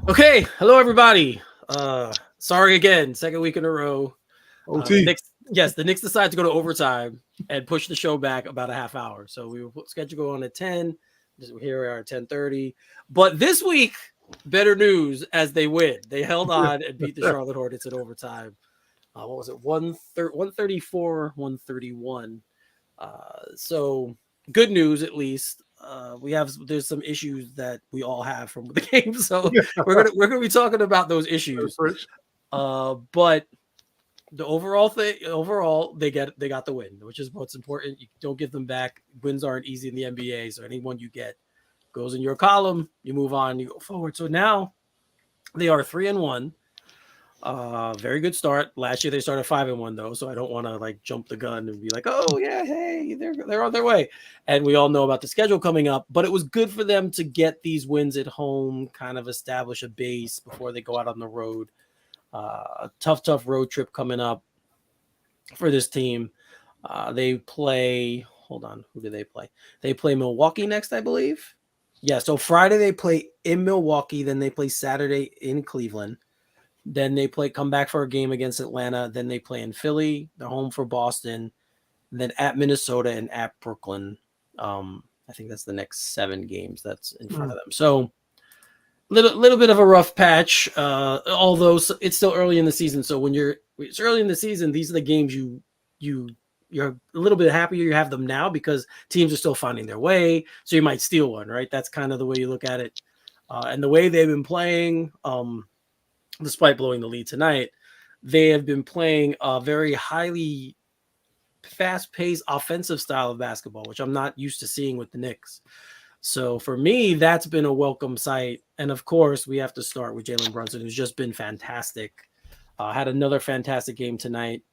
Okay, hello everybody. Sorry again, second week in a row. The OT. Knicks, yes, the Knicks decided to go to overtime and push the show back about a half hour. So we were scheduled to go on at 10. Here we are at 10:30. But this week, better news as they win. They held on and beat the Charlotte Hornets in overtime. What was it? 134, 131. So good news at least. There's some issues that we all have from the game, so we're gonna be talking about those issues. But the overall they got the win, which is what's important. You don't give them back. Wins aren't easy in the NBA, so anyone you get goes in your column. You move on, you go forward. So now they are 3-1. Very good start. Last year they started 5-1 though, so I don't want to like jump the gun and be like, oh yeah, hey, they're on their way. And we all know about the schedule coming up, but it was good for them to get these wins at home, kind of establish a base before they go out on the road. A tough road trip coming up for this team. They play. Hold on, who do they play? They play Milwaukee next, I believe. Yeah, so Friday they play in Milwaukee, then they play Saturday in Cleveland. Then they come back for a game against Atlanta. Then they play in Philly. They're home for Boston. Then at Minnesota and at Brooklyn. I think that's the next 7 games that's in front of them. So little bit of a rough patch. Although it's still early in the season. So when it's early in the season, these are the games you're a little bit happier you have them now because teams are still finding their way. So you might steal one, right? That's kind of the way you look at it. And the way they've been playing, despite blowing the lead tonight, they have been playing a very highly fast-paced offensive style of basketball, which I'm not used to seeing with the Knicks. So for me, that's been a welcome sight. And of course, we have to start with Jalen Brunson, who's just been fantastic. Had another fantastic game tonight.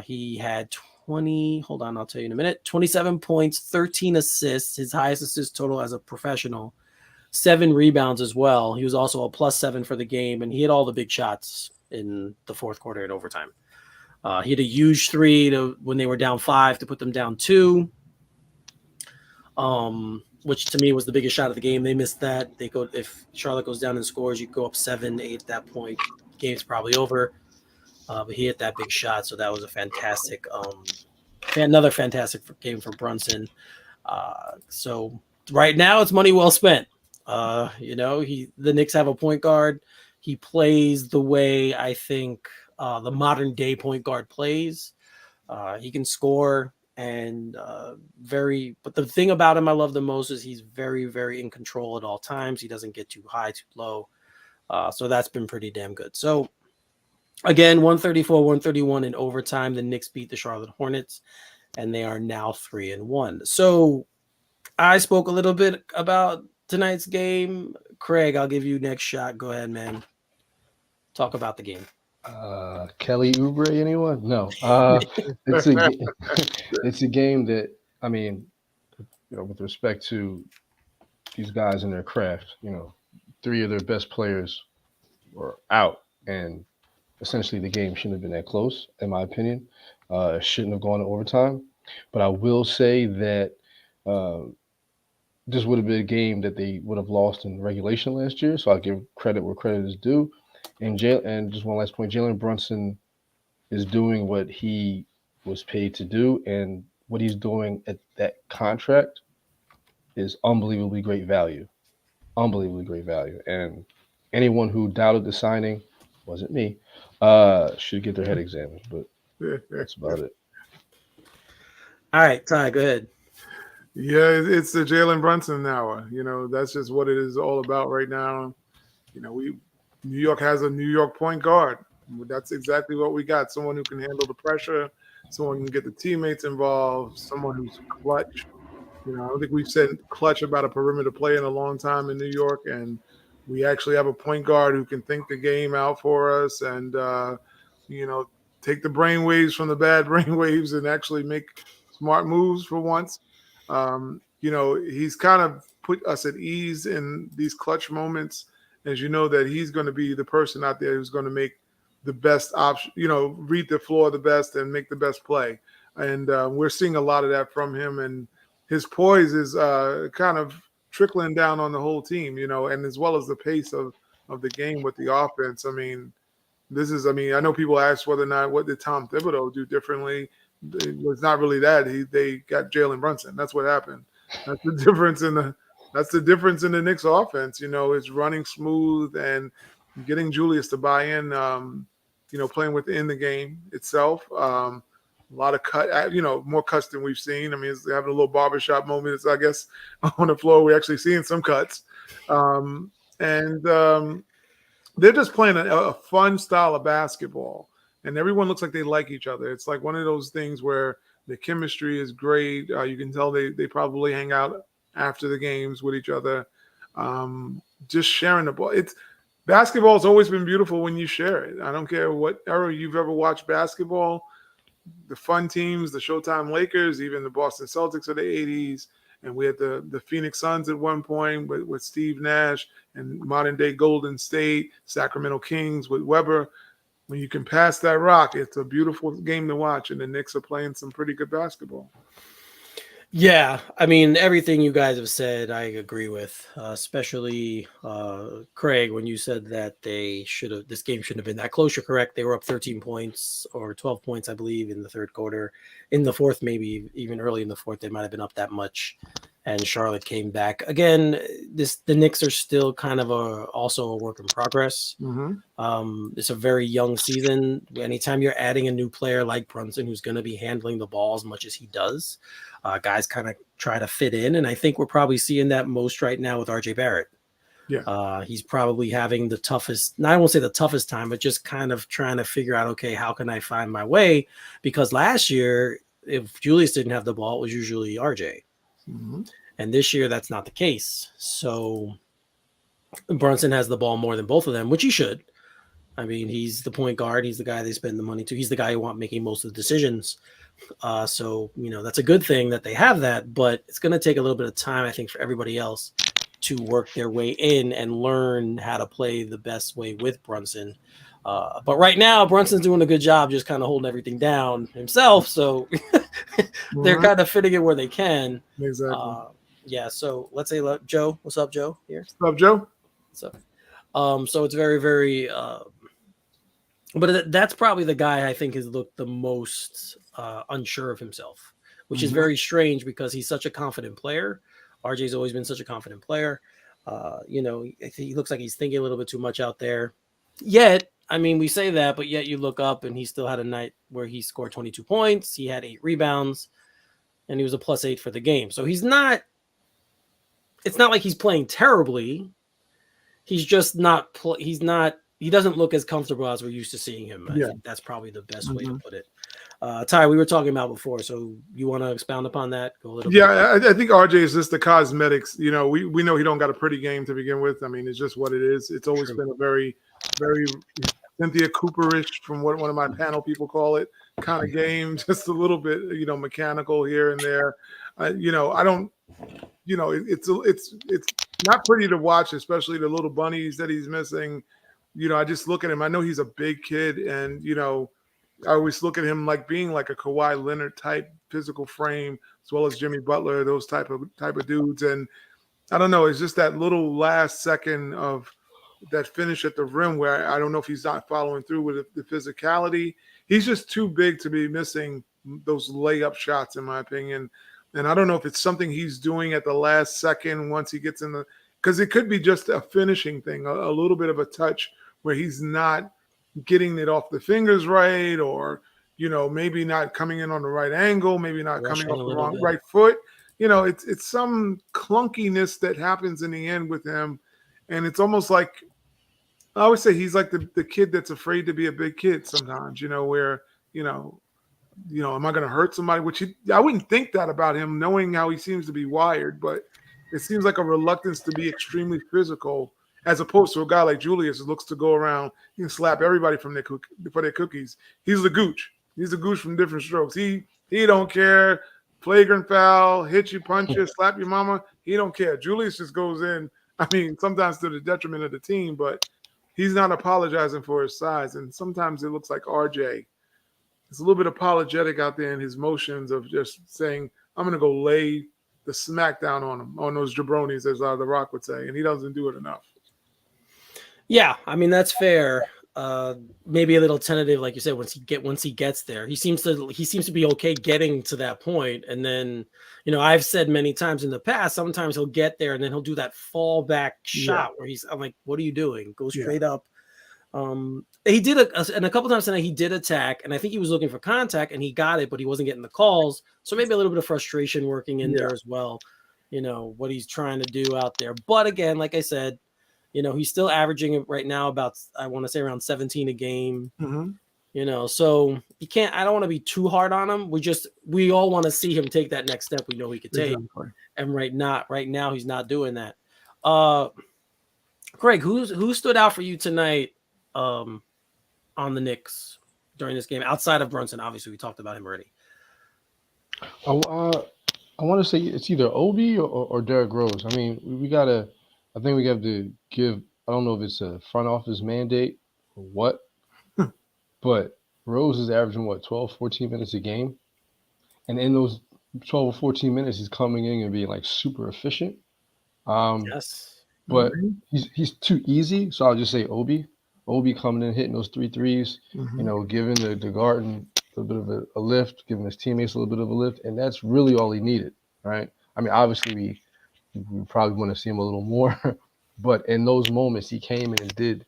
He had 20, hold on, I'll tell you in a minute, 27 points, 13 assists, his highest assist total as a professional. 7 rebounds as well. He was also a +7 for the game, and he had all the big shots in the fourth quarter and overtime. He had a huge 3 when they were down 5 to put them down 2, which to me was the biggest shot of the game. They missed that. If Charlotte goes down and scores, you go up 7-8 at that point. Game's probably over. But he hit that big shot, so that was a fantastic, another fantastic game for Brunson. So right now it's money well spent. The Knicks have a point guard. He plays the way I think the modern day point guard plays. He can score and but the thing about him I love the most is he's very, very in control at all times. He doesn't get too high, too low. So that's been pretty damn good. So again, 134-131 in overtime. The Knicks beat the Charlotte Hornets, and they are now 3-1. So I spoke a little bit about tonight's game. Craig, I'll give you next shot. Go ahead, man. Talk about the game. Kelly Oubre, anyone? No. It's a game that, I mean, with respect to these guys and their craft, 3 of their best players were out, and essentially the game shouldn't have been that close, in my opinion. It shouldn't have gone to overtime. But I will say that this would have been a game that they would have lost in regulation last year. So I'll give credit where credit is due. And just one last point, Jalen Brunson is doing what he was paid to do, and what he's doing at that contract is unbelievably great value. Unbelievably great value. And anyone who doubted the signing, wasn't me, should get their head examined. But that's about it. All right, Ty, go ahead. Yeah, it's the Jalen Brunson hour. That's just what it is all about right now. New York has a New York point guard. That's exactly what we got. Someone who can handle the pressure, someone who can get the teammates involved, someone who's clutch. I don't think we've said clutch about a perimeter play in a long time in New York, and we actually have a point guard who can think the game out for us and, take the brain waves from the bad brain waves and actually make smart moves for once. He's kind of put us at ease in these clutch moments, as you know that he's going to be the person out there who's going to make the best option, read the floor the best and make the best play. And we're seeing a lot of that from him. And his poise is kind of trickling down on the whole team, and as well as the pace of the game with the offense. I mean, I know people ask whether or not what did Tom Thibodeau do differently. It was not really that. They got Jalen Brunson. That's what happened. That's the difference in the Knicks offense. It's running smooth and getting Julius to buy in. Playing within the game itself. A lot of more cuts than we've seen. I mean, it's having a little barbershop moments, I guess, on the floor. We're actually seeing some cuts. They're just playing a fun style of basketball, and everyone looks like they like each other. It's like one of those things where the chemistry is great. You can tell they probably hang out after the games with each other, just sharing the ball. Basketball has always been beautiful when you share it. I don't care what era you've ever watched basketball. The fun teams, the Showtime Lakers, even the Boston Celtics of the 80s, and we had the Phoenix Suns at one point with Steve Nash, and modern-day Golden State, Sacramento Kings with Webber. When you can pass that rock, it's a beautiful game to watch, and the Knicks are playing some pretty good basketball. Yeah, I mean, everything you guys have said, I agree with, especially Craig, when you said that this game shouldn't have been that close. You're correct. They were up 13 points or 12 points, I believe, in the third quarter. In the fourth, maybe even early in the fourth, they might have been up that much. And Charlotte came back. Again, the Knicks are still kind of also a work in progress. Mm-hmm. It's a very young season. Anytime you're adding a new player like Brunson, who's going to be handling the ball as much as he does, guys kind of try to fit in. And I think we're probably seeing that most right now with RJ Barrett. Yeah. He's probably having the toughest, I won't say the toughest time, but just kind of trying to figure out, okay, how can I find my way? Because last year, if Julius didn't have the ball, it was usually RJ. Mm-hmm. And this year, that's not the case. So Brunson has the ball more than both of them, which he should. I mean, he's the point guard. He's the guy they spend the money to. He's the guy who wants making most of the decisions. So, that's a good thing that they have that, but it's going to take a little bit of time, I think, for everybody else to work their way in and learn how to play the best way with Brunson. But right now, Brunson's doing a good job just kind of holding everything down himself. So they're kind of fitting it where they can. Exactly. Yeah. So let's say Joe. What's up, Joe? Here. What's up, Joe? What's up? So it's very, very. But that's probably the guy I think has looked the most unsure of himself, which is very strange because he's such a confident player. RJ's always been such a confident player. I think he looks like he's thinking a little bit too much out there. Yet, I mean, we say that, but yet you look up and he still had a night where he scored 22 points. He had 8 rebounds, and he was a +8 for the game. So it's not like he's playing terribly. He's just not, he doesn't look as comfortable as we're used to seeing him. I think that's probably the best way to put it. Ty, we were talking about before, so you want to expound upon that? Go a little bit. I think RJ is just the cosmetics. We know he don't got a pretty game to begin with. I mean, it's just what it is. It's always been a very, very Cynthia Cooperish, from what one of my panel people call it, kind of game. Just a little bit, mechanical here and there. I don't. It's not pretty to watch, especially the little bunnies that he's missing. I just look at him. I know he's a big kid, and I always look at him like being like a Kawhi Leonard type physical frame, as well as Jimmy Butler, those type of dudes. And I don't know, it's just that little last second of that finish at the rim where I don't know if he's not following through with the physicality. He's just too big to be missing those layup shots, in my opinion. And I don't know if it's something he's doing at the last second once he gets in because it could be just a finishing thing, a little bit of a touch where he's not getting it off the fingers right, or maybe not coming in on the right angle, maybe not coming off the wrong right foot. It's some clunkiness that happens in the end with him, and it's almost like I always say he's like the kid that's afraid to be a big kid sometimes. Where am I going to hurt somebody? Which I wouldn't think that about him, knowing how he seems to be wired, but it seems like a reluctance to be extremely physical, as opposed to a guy like Julius who looks to go around and slap everybody for their cookies. He's the gooch. He's the gooch from Different Strokes. He don't care. Flagrant foul, hit you, punch you, slap your mama. He don't care. Julius just goes in, I mean, sometimes to the detriment of the team, but he's not apologizing for his size. And sometimes it looks like RJ is a little bit apologetic out there in his motions of just saying, I'm going to go lay the smackdown on him, on those jabronis, as The Rock would say, and he doesn't do it enough. Yeah, I mean that's fair. Maybe a little tentative, like you said. Once he gets there, he seems to be okay getting to that point. And then, I've said many times in the past, sometimes he'll get there and then he'll do that fallback shot where I'm like, what are you doing? Go straight up. He did and a couple times tonight he did attack, and I think he was looking for contact and he got it, but he wasn't getting the calls. So maybe a little bit of frustration working in there as well. What he's trying to do out there. But again, like I said, he's still averaging right now about, I want to say, around 17 a game. So you can't, I don't want to be too hard on him. We all want to see him take that next step we know he could take. Exactly. And right now he's not doing that. Craig, who stood out for you tonight on the Knicks during this game outside of Brunson? Obviously we talked about him already. I want to say it's either Obi or Derrick Rose. I mean, I think we have to give, I don't know if it's a front office mandate or what, but Rose is averaging, 12, 14 minutes a game? And in those 12 or 14 minutes, he's coming in and being like super efficient. Yes. But he's too easy, so I'll just say Obi. Obi coming in, hitting those 3 threes, giving the Garden a little bit of a lift, giving his teammates a little bit of a lift, and that's really all he needed, right? I mean, obviously we probably want to see him a little more, but in those moments he came in and did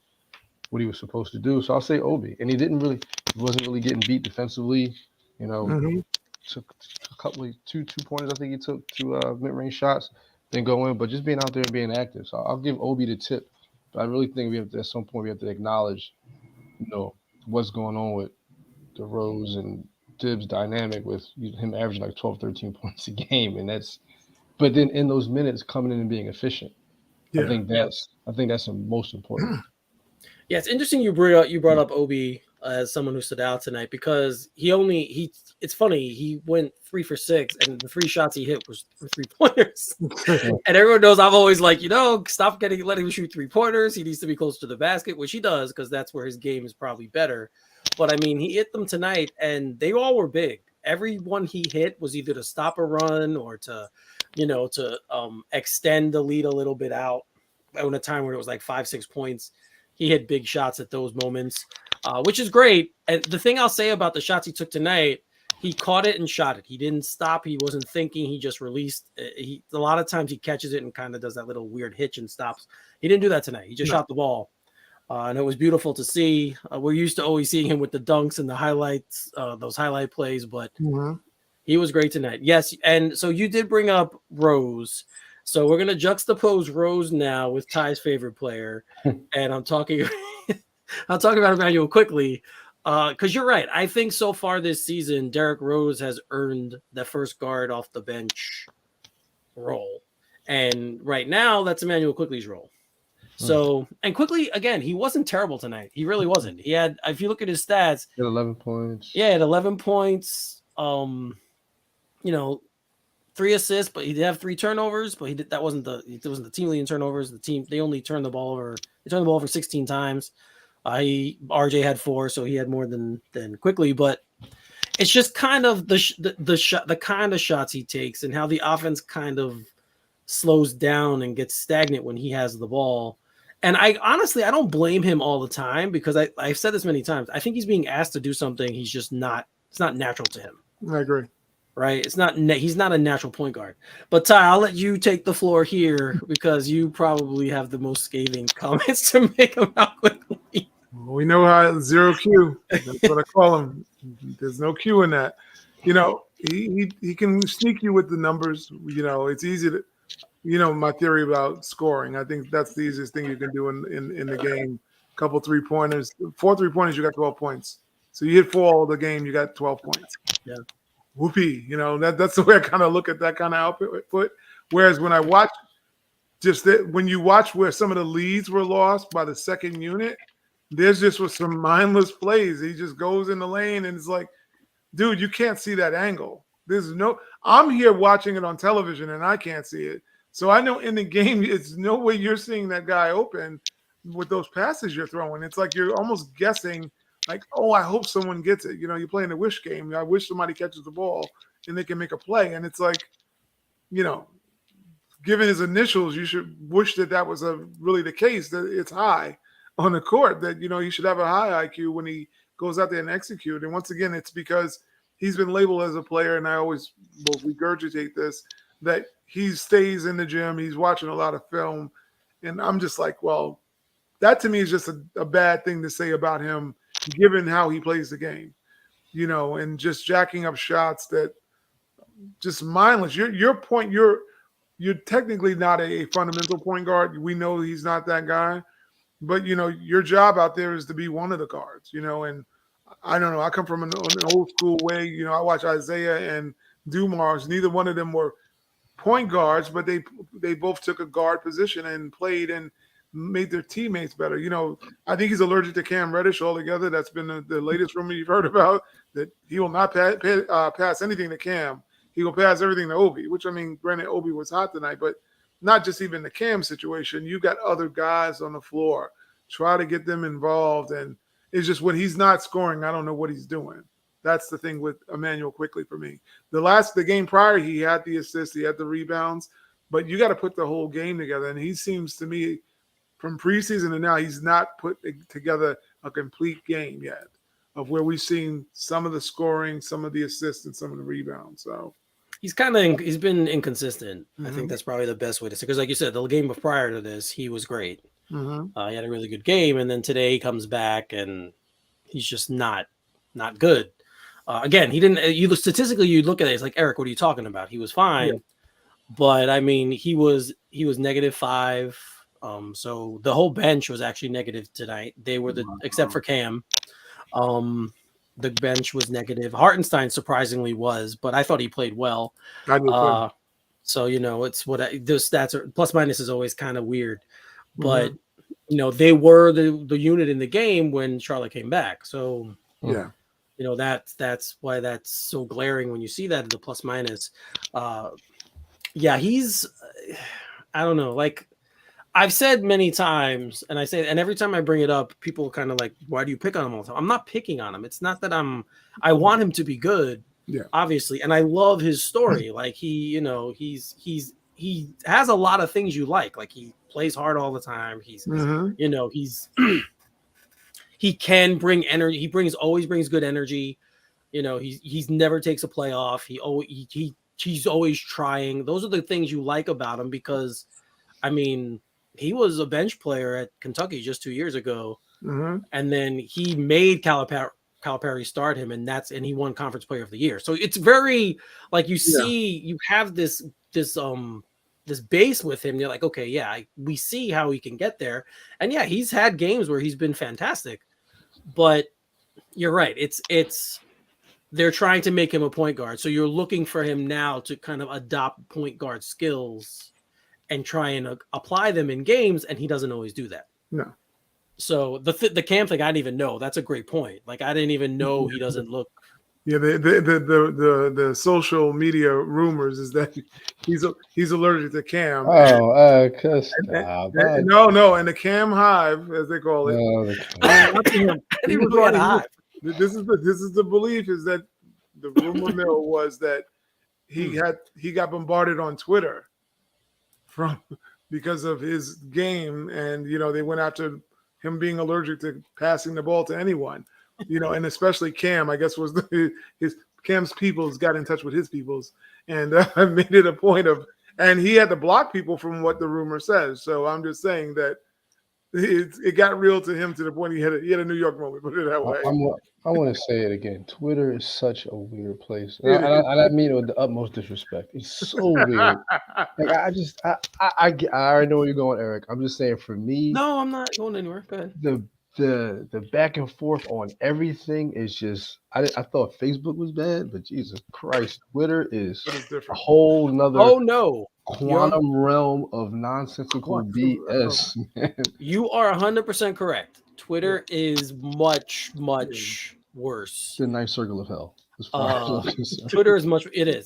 what he was supposed to do. So I'll say Obi, and he wasn't really getting beat defensively. Took a couple of two pointers. I think he took 2 mid-range shots, then go in, but just being out there and being active. So I'll give Obi the tip. But I really think at some point we have to acknowledge, what's going on with the Rose and Tibbs dynamic with him averaging like 12, 13 points a game, but then in those minutes coming in and being efficient. I think that's the most important. Yeah, it's interesting you brought up Obi as someone who stood out tonight, because it's funny, he went 3 for 6 and the 3 shots he hit were 3-pointers. And everyone knows I'm always like, stop letting him shoot 3-pointers. He needs to be close to the basket, which he does, because that's where his game is probably better. But I mean, he hit them tonight and they all were big. Every one he hit was either to stop a run or to extend the lead a little bit out on a time where it was like 5-6 points. He hit big shots at those moments, which is great. And the thing I'll say about the shots he took tonight, he caught it and shot it. He didn't stop. He wasn't thinking. He just released. A lot of times he catches it and kind of does that little weird hitch and stops. He didn't do that tonight. He just shot the ball. And it was beautiful to see. We're used to always seeing him with the dunks and the highlights, those highlight plays, but he was great tonight. Yes, and so you did bring up Rose. So we're going to juxtapose Rose now with Ty's favorite player. And I'm talking about Emmanuel quickly, because you're right. I think so far this season, Derrick Rose has earned the first guard off the bench role. And right now, that's Emmanuel Quickly's role. So, and Quickly, again, he wasn't terrible tonight. He really wasn't. He had, if you look at his stats, he had 11 points. Yeah, he had 11 points. 3 assists, but he did have 3 turnovers. But it wasn't the team leading turnovers. The team, they only turned the ball over. They turned the ball over 16 times. RJ had 4, so he had more than Quickly. But it's just kind of the kind of shots he takes and how the offense kind of slows down and gets stagnant when he has the ball. And I honestly don't blame him all the time, because I've said this many times. I think he's being asked to do something he's just not. It's not natural to him. I agree. Right? It's not. He's not a natural point guard. But Ty, I'll let you take the floor here, because you probably have the most scathing comments to make about Quickly. We know how 0 Q. That's what I call him. There's no Q in that. He can sneak you with the numbers. It's easy to. My theory about scoring. I think that's the easiest thing you can do in the game. Couple 3-pointers, 4 3-pointers, you got 12 points. So you hit 4 all the game, you got 12 points. Yeah. Whoopee. That's the way I kind of look at that kind of output. Whereas when I watch when you watch where some of the leads were lost by the second unit, there's just with some mindless plays. He just goes in the lane and it's like, dude, you can't see that angle. I'm here watching it on television and I can't see it. So I know in the game, it's no way you're seeing that guy open with those passes you're throwing. It's like you're almost guessing, like, oh, I hope someone gets it. You're playing a wish game. I wish somebody catches the ball and they can make a play. And it's like, you know, given his initials, you should wish that was really the case, that it's high on the court, that, he should have a high IQ when he goes out there and execute. And once again, it's because he's been labeled as a player, and I always will regurgitate this, that he stays in the gym, he's watching a lot of film. And I'm just like, well, that to me is just a bad thing to say about him, given how he plays the game, and just jacking up shots that just mindless. Your point, you're technically not a fundamental point guard. We know he's not that guy, but your job out there is to be one of the guards, and I don't know. I come from an old school way. I watch Isaiah and Dumars. Neither one of them were point guards, but they both took a guard position and played and made their teammates better. I think he's allergic to Cam Reddish altogether. That's been the latest rumor you've heard about, that he will not pass anything to Cam. He will pass everything to Obi, which, I mean, granted, Obi was hot tonight, but not just even the Cam situation. You got other guys on the floor. Try to get them involved. And it's just when he's not scoring, I don't know what he's doing. That's the thing with Emmanuel Quickly for me. The game prior, he had the assists, he had the rebounds, but you got to put the whole game together. And he seems to me, from preseason to now, he's not put together a complete game yet, of where we've seen some of the scoring, some of the assists, and some of the rebounds. So he's he's been inconsistent. I think that's probably the best way to say, because like you said, the game prior to this, he was great. He had a really good game, and then today he comes back and he's just not good. Again, he didn't. Statistically, you look at it, it's like, Eric, what are you talking about? He was fine, but I mean, he was -5. So the whole bench was actually negative tonight. They were except for Cam. The bench was negative. Hartenstein surprisingly was, but I thought he played well. I did too. So it's those stats are plus minus is always kind of weird, but they were the unit in the game when Charlotte came back. So yeah. That's why that's so glaring when you see that in the plus minus. He's, I don't know, like I've said many times, and every time I bring it up, people kind of like, why do you pick on him all the time? I'm not picking on him. It's not that I want him to be good, obviously, and I love his story. Like he has a lot of things you like. Like he plays hard all the time. He's he can bring energy. He always brings good energy. He's never takes a play off. He's always trying. Those are the things you like about him, because, I mean, he was a bench player at Kentucky just 2 years ago, and then he made Calipari start him, and he won Conference Player of the Year. So it's very like you have this base with him. You're like, okay, we see how he can get there, and he's had games where he's been fantastic. But you're right. It's they're trying to make him a point guard. So you're looking for him now to kind of adopt point guard skills and try and apply them in games, and he doesn't always do that. No. So the Cam thing, I didn't even know. That's a great point. Like I didn't even know he doesn't look. Yeah, the social media rumors is that he's allergic to Cam. No, and the Cam hive, as they call it. This is the belief, is that the rumor mill was that he got bombarded on Twitter because of his game, and they went after him being allergic to passing the ball to anyone. And especially Cam, I guess, was Cam's peoples got in touch with his peoples, and made it a point of, and he had to block people from what the rumor says. So I'm just saying that it got real to him to the point he had a New York moment, put it that way. I want to say it again. Twitter is such a weird place. And I mean it with the utmost disrespect. It's so weird. Like I already know where you're going, Eric. I'm just saying, for me. No, I'm not going anywhere. Go ahead. The back and forth on everything is just, I thought Facebook was bad, but Jesus Christ, Twitter is a whole nother quantum realm of nonsensical BS. Man. You are 100% correct. Twitter is much worse. It's a nice circle of hell. As far as I'm concerned. Twitter is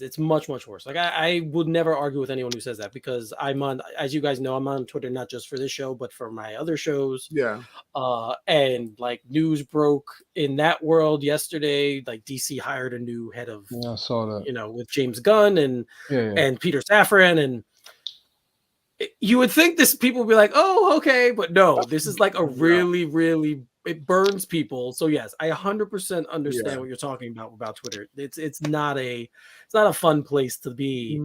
it's much worse. Like I would never argue with anyone who says that, because I'm on, as you guys know, I'm on Twitter not just for this show but for my other shows. Yeah. And like news broke in that world yesterday, like DC hired a new head of, Yeah, I saw that. With James Gunn and Yeah. Peter Safran, and you would think this people would be like, oh, okay, but no, this is like a really it burns people. So yes, I 100% understand what you're talking about Twitter. It's not a fun place to be.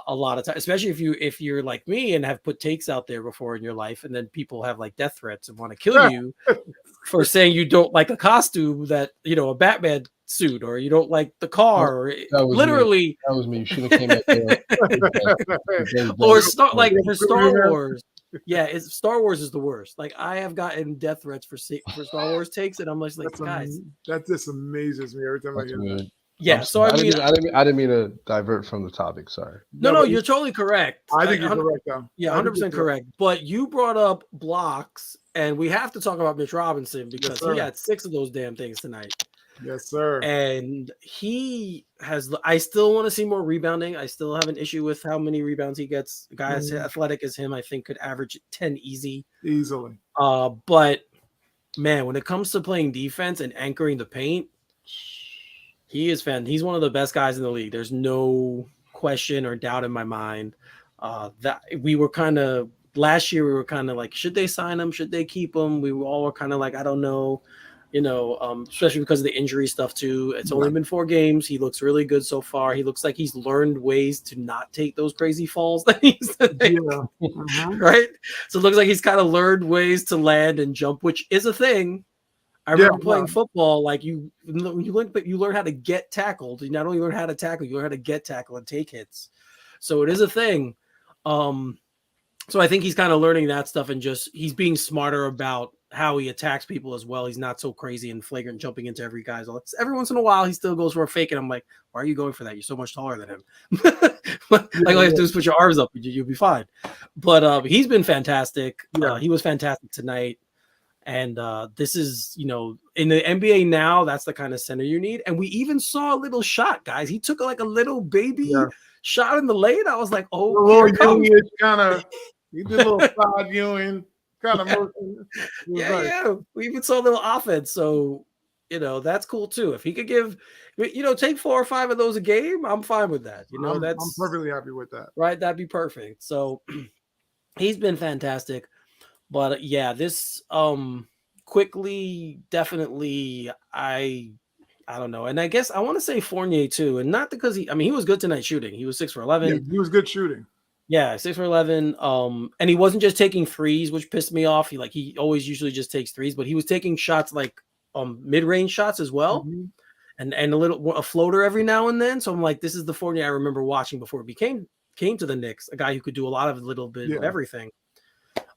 A lot of times, especially if you're like me and have put takes out there before in your life, and then people have like death threats and want to kill you for saying you don't like a costume that, a Batman suit, or you don't like the car, or literally that was me. You should have came at there. or for Star Wars. Yeah, Star Wars is the worst. Like I have gotten death threats for Star Wars takes, and I'm just like, guys, that just amazes me every time I hear that. Yeah, so I didn't mean to divert from the topic. Sorry. No, you're totally correct. I think you're correct, though. Yeah, 100% correct. But you brought up blocks, and we have to talk about Mitch Robinson because he had 6 of those damn things tonight. Yes, sir. And he has. I still want to see more rebounding. I still have an issue with how many rebounds he gets. A guy as athletic as him, I think, could average 10 easily. But man, when it comes to playing defense and anchoring the paint, he's one of the best guys in the league. There's no question or doubt in my mind. That we were kind of last year. We were kind of like, should they sign him? Should they keep him? We all were kind of like, I don't know. Especially because of the injury stuff too. It's only been 4 games. He looks really good so far. He looks like he's learned ways to not take those crazy falls that he used to take. Right? So it looks like he's kind of learned ways to land and jump, which is a thing. I remember playing football, like you learn how to get tackled. You not only learn how to tackle, you learn how to get tackled and take hits. So it is a thing. So I think he's kind of learning that stuff, and he's being smarter about how he attacks people as well. He's not so crazy and flagrant jumping into every guy's. Every once in a while, he still goes for a fake, and I'm like, why are you going for that? You're so much taller than him. All you have to do is put your arms up, and you'll be fine. But he's been fantastic. He was fantastic tonight. And this is, in the NBA now, that's the kind of center you need. And we even saw a little shot, guys. He took like a little baby shot in the lane. I was like, oh, he did a little side viewing. Yeah. We even saw a little offense. So, that's cool too. If he could give, take 4 or 5 of those a game, I'm fine with that. I'm perfectly happy with that. Right. That'd be perfect. So he's been fantastic. But yeah, this quickly, definitely, I don't know. And I guess I want to say Fournier too. And not because he was good tonight shooting. He was 6 for 11. Yeah, he was good shooting. Yeah, 6 for 11. And he wasn't just taking threes, which pissed me off. He always usually just takes threes, but he was taking shots like mid-range shots as well, and a floater every now and then. So I'm like, this is the Fournier I remember watching before he came to the Knicks, a guy who could do a lot of little bit of everything.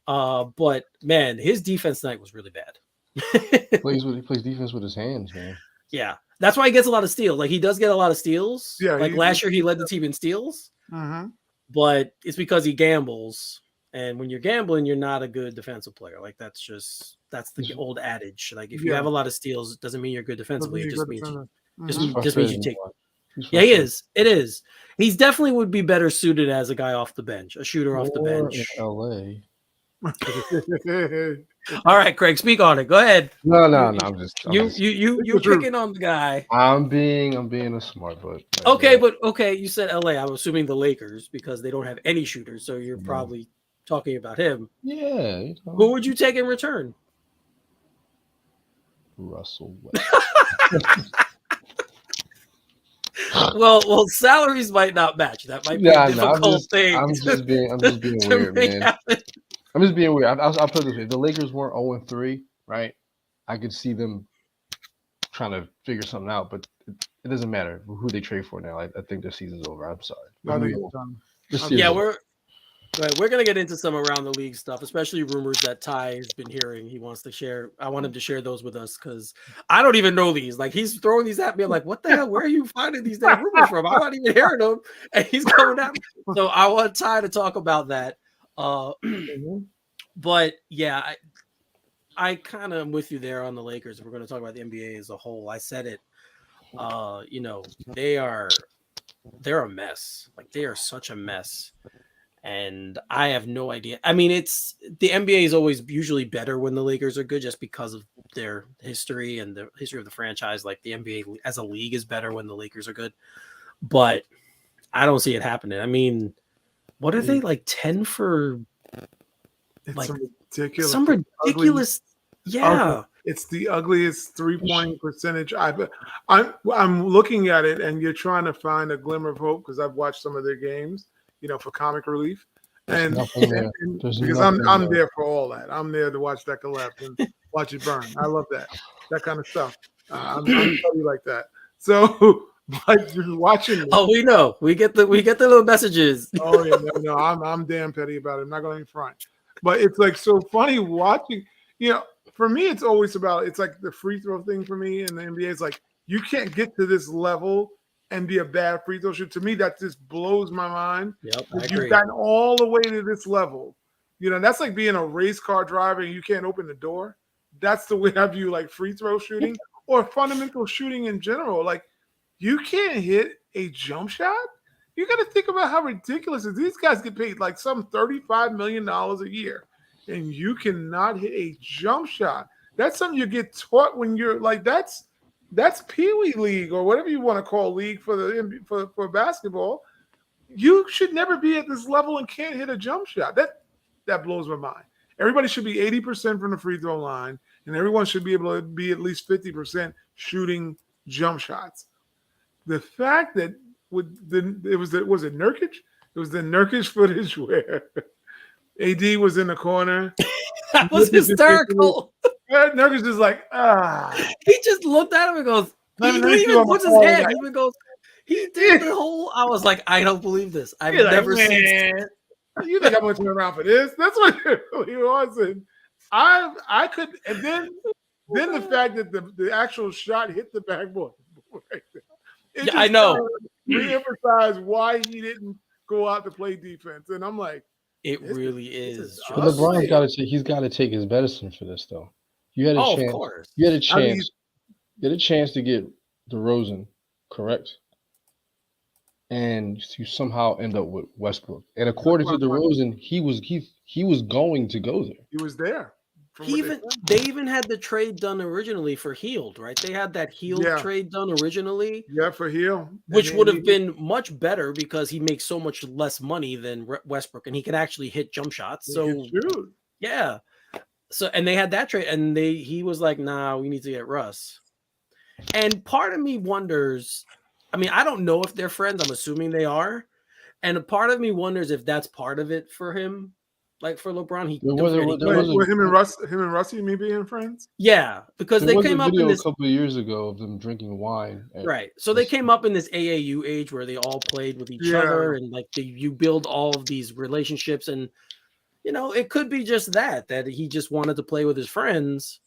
But man, his defense tonight was really bad. He plays defense with his hands, man. Yeah, that's why he gets a lot of steals. Like he does get a lot of steals. Yeah, like last year he led the team in steals. But it's because he gambles, and when you're gambling, you're not a good defensive player. Like that's the old adage. Like if you have a lot of steals, it doesn't mean you're good defensively. It just means you take. Yeah, he is. It is. He's definitely would be better suited as a guy off the bench, a shooter off the bench. In LA. All right, Craig, speak on it. Go ahead. No. I'm just you're picking on the guy. I'm being a smart butt. Okay. You said LA. I'm assuming the Lakers because they don't have any shooters. So you're probably talking about him. Yeah. Who would you take in return? Russell Westbrook. Well, salaries might not match. That might be a difficult thing. I'm just being weird, man. Happen. I'm just being weird. I'll put it this way: if the Lakers weren't 0-3, right? I could see them trying to figure something out, but it doesn't matter who they trade for now. I think their season's over. I'm sorry. We're gonna get into some around the league stuff, especially rumors that Ty has been hearing. He wants to share. I want him to share those with us because I don't even know these. Like he's throwing these at me. I'm like, what the hell? Where are you finding these damn rumors from? I'm not even hearing them, and he's coming at me. So I want Ty to talk about that. But yeah, I kind of am with you there on the Lakers. If we're going to talk about the NBA as a whole, I said it You know, they're a mess. Like they are such a mess. And I have no idea. I mean, it's the NBA is always usually better when the Lakers are good just because of their history and the history of the franchise. Like the NBA as a league is better when the Lakers are good. But I don't see it happening. I mean, what are they like 10 for It's like some ridiculous yeah. It's the ugliest 3-point percentage I'm looking at it, and you're trying to find a glimmer of hope because I've watched some of their games, you know, for comic relief. And, because I'm there for all that. I'm there to watch that collapse and watch it burn. I love that kind of stuff. I'm petty like that. So, but just watching it, Oh, we know. We get the little messages. oh yeah, no, I'm damn petty about it. I'm not going to front. But it's like so funny watching, you know, for me, it's always about, it's like the free throw thing for me in the NBA. It's like, you can't get to this level and be a bad free throw shooter. To me, that just blows my mind. Yep, I You've agree. gotten all the way to this level. You know, that's like being a race car driver and you can't open the door. That's the way I view like free throw shooting or fundamental shooting in general. Like, you can't hit a jump shot. You got to think about how ridiculous it is. These guys get paid like some $35 million a year, and you cannot hit a jump shot. That's something you get taught when you're like, that's Pee Wee League or whatever you want to call league for basketball. You should never be at this level and can't hit a jump shot. That blows my mind. Everybody should be 80% from the free throw line, and everyone should be able to be at least 50% shooting jump shots. The fact that was it Nurkic? It was the Nurkic footage where AD was in the corner. That was hysterical. Nurkic is like, He just looked at him and goes, he even puts his hand. He even goes, he did the whole. I was like, I don't believe this. I've never seen. You think I'm going to turn around for this? That's what it really was. And I could, and then the fact that the actual shot hit the backboard. Right there. Yeah, I know. Reemphasize why he didn't go out to play defense, and I'm like, it really is. But LeBron's got to take his medicine for this, though. You had a chance. Of course. You had a chance. You had a chance to get DeRozan, correct? And you somehow end up with Westbrook. And according to DeRozan, he was going to go there. He was there. They even had the trade done originally for Hield, right? They had that Hield trade done originally. Yeah, for Hield. Which would have been much better because he makes so much less money than Westbrook and he can actually hit jump shots. So yeah. So and they had that trade and he was like, nah, we need to get Russ. And part of me wonders, I mean, I don't know if they're friends. I'm assuming they are. And a part of me wonders if that's part of it for him. Like for LeBron, him and Russie me being friends. Yeah, because they came up in this a couple of years ago of them drinking wine. Right, so they came up in this AAU age where they all played with each other, and like you build all of these relationships, and you know it could be just that he just wanted to play with his friends.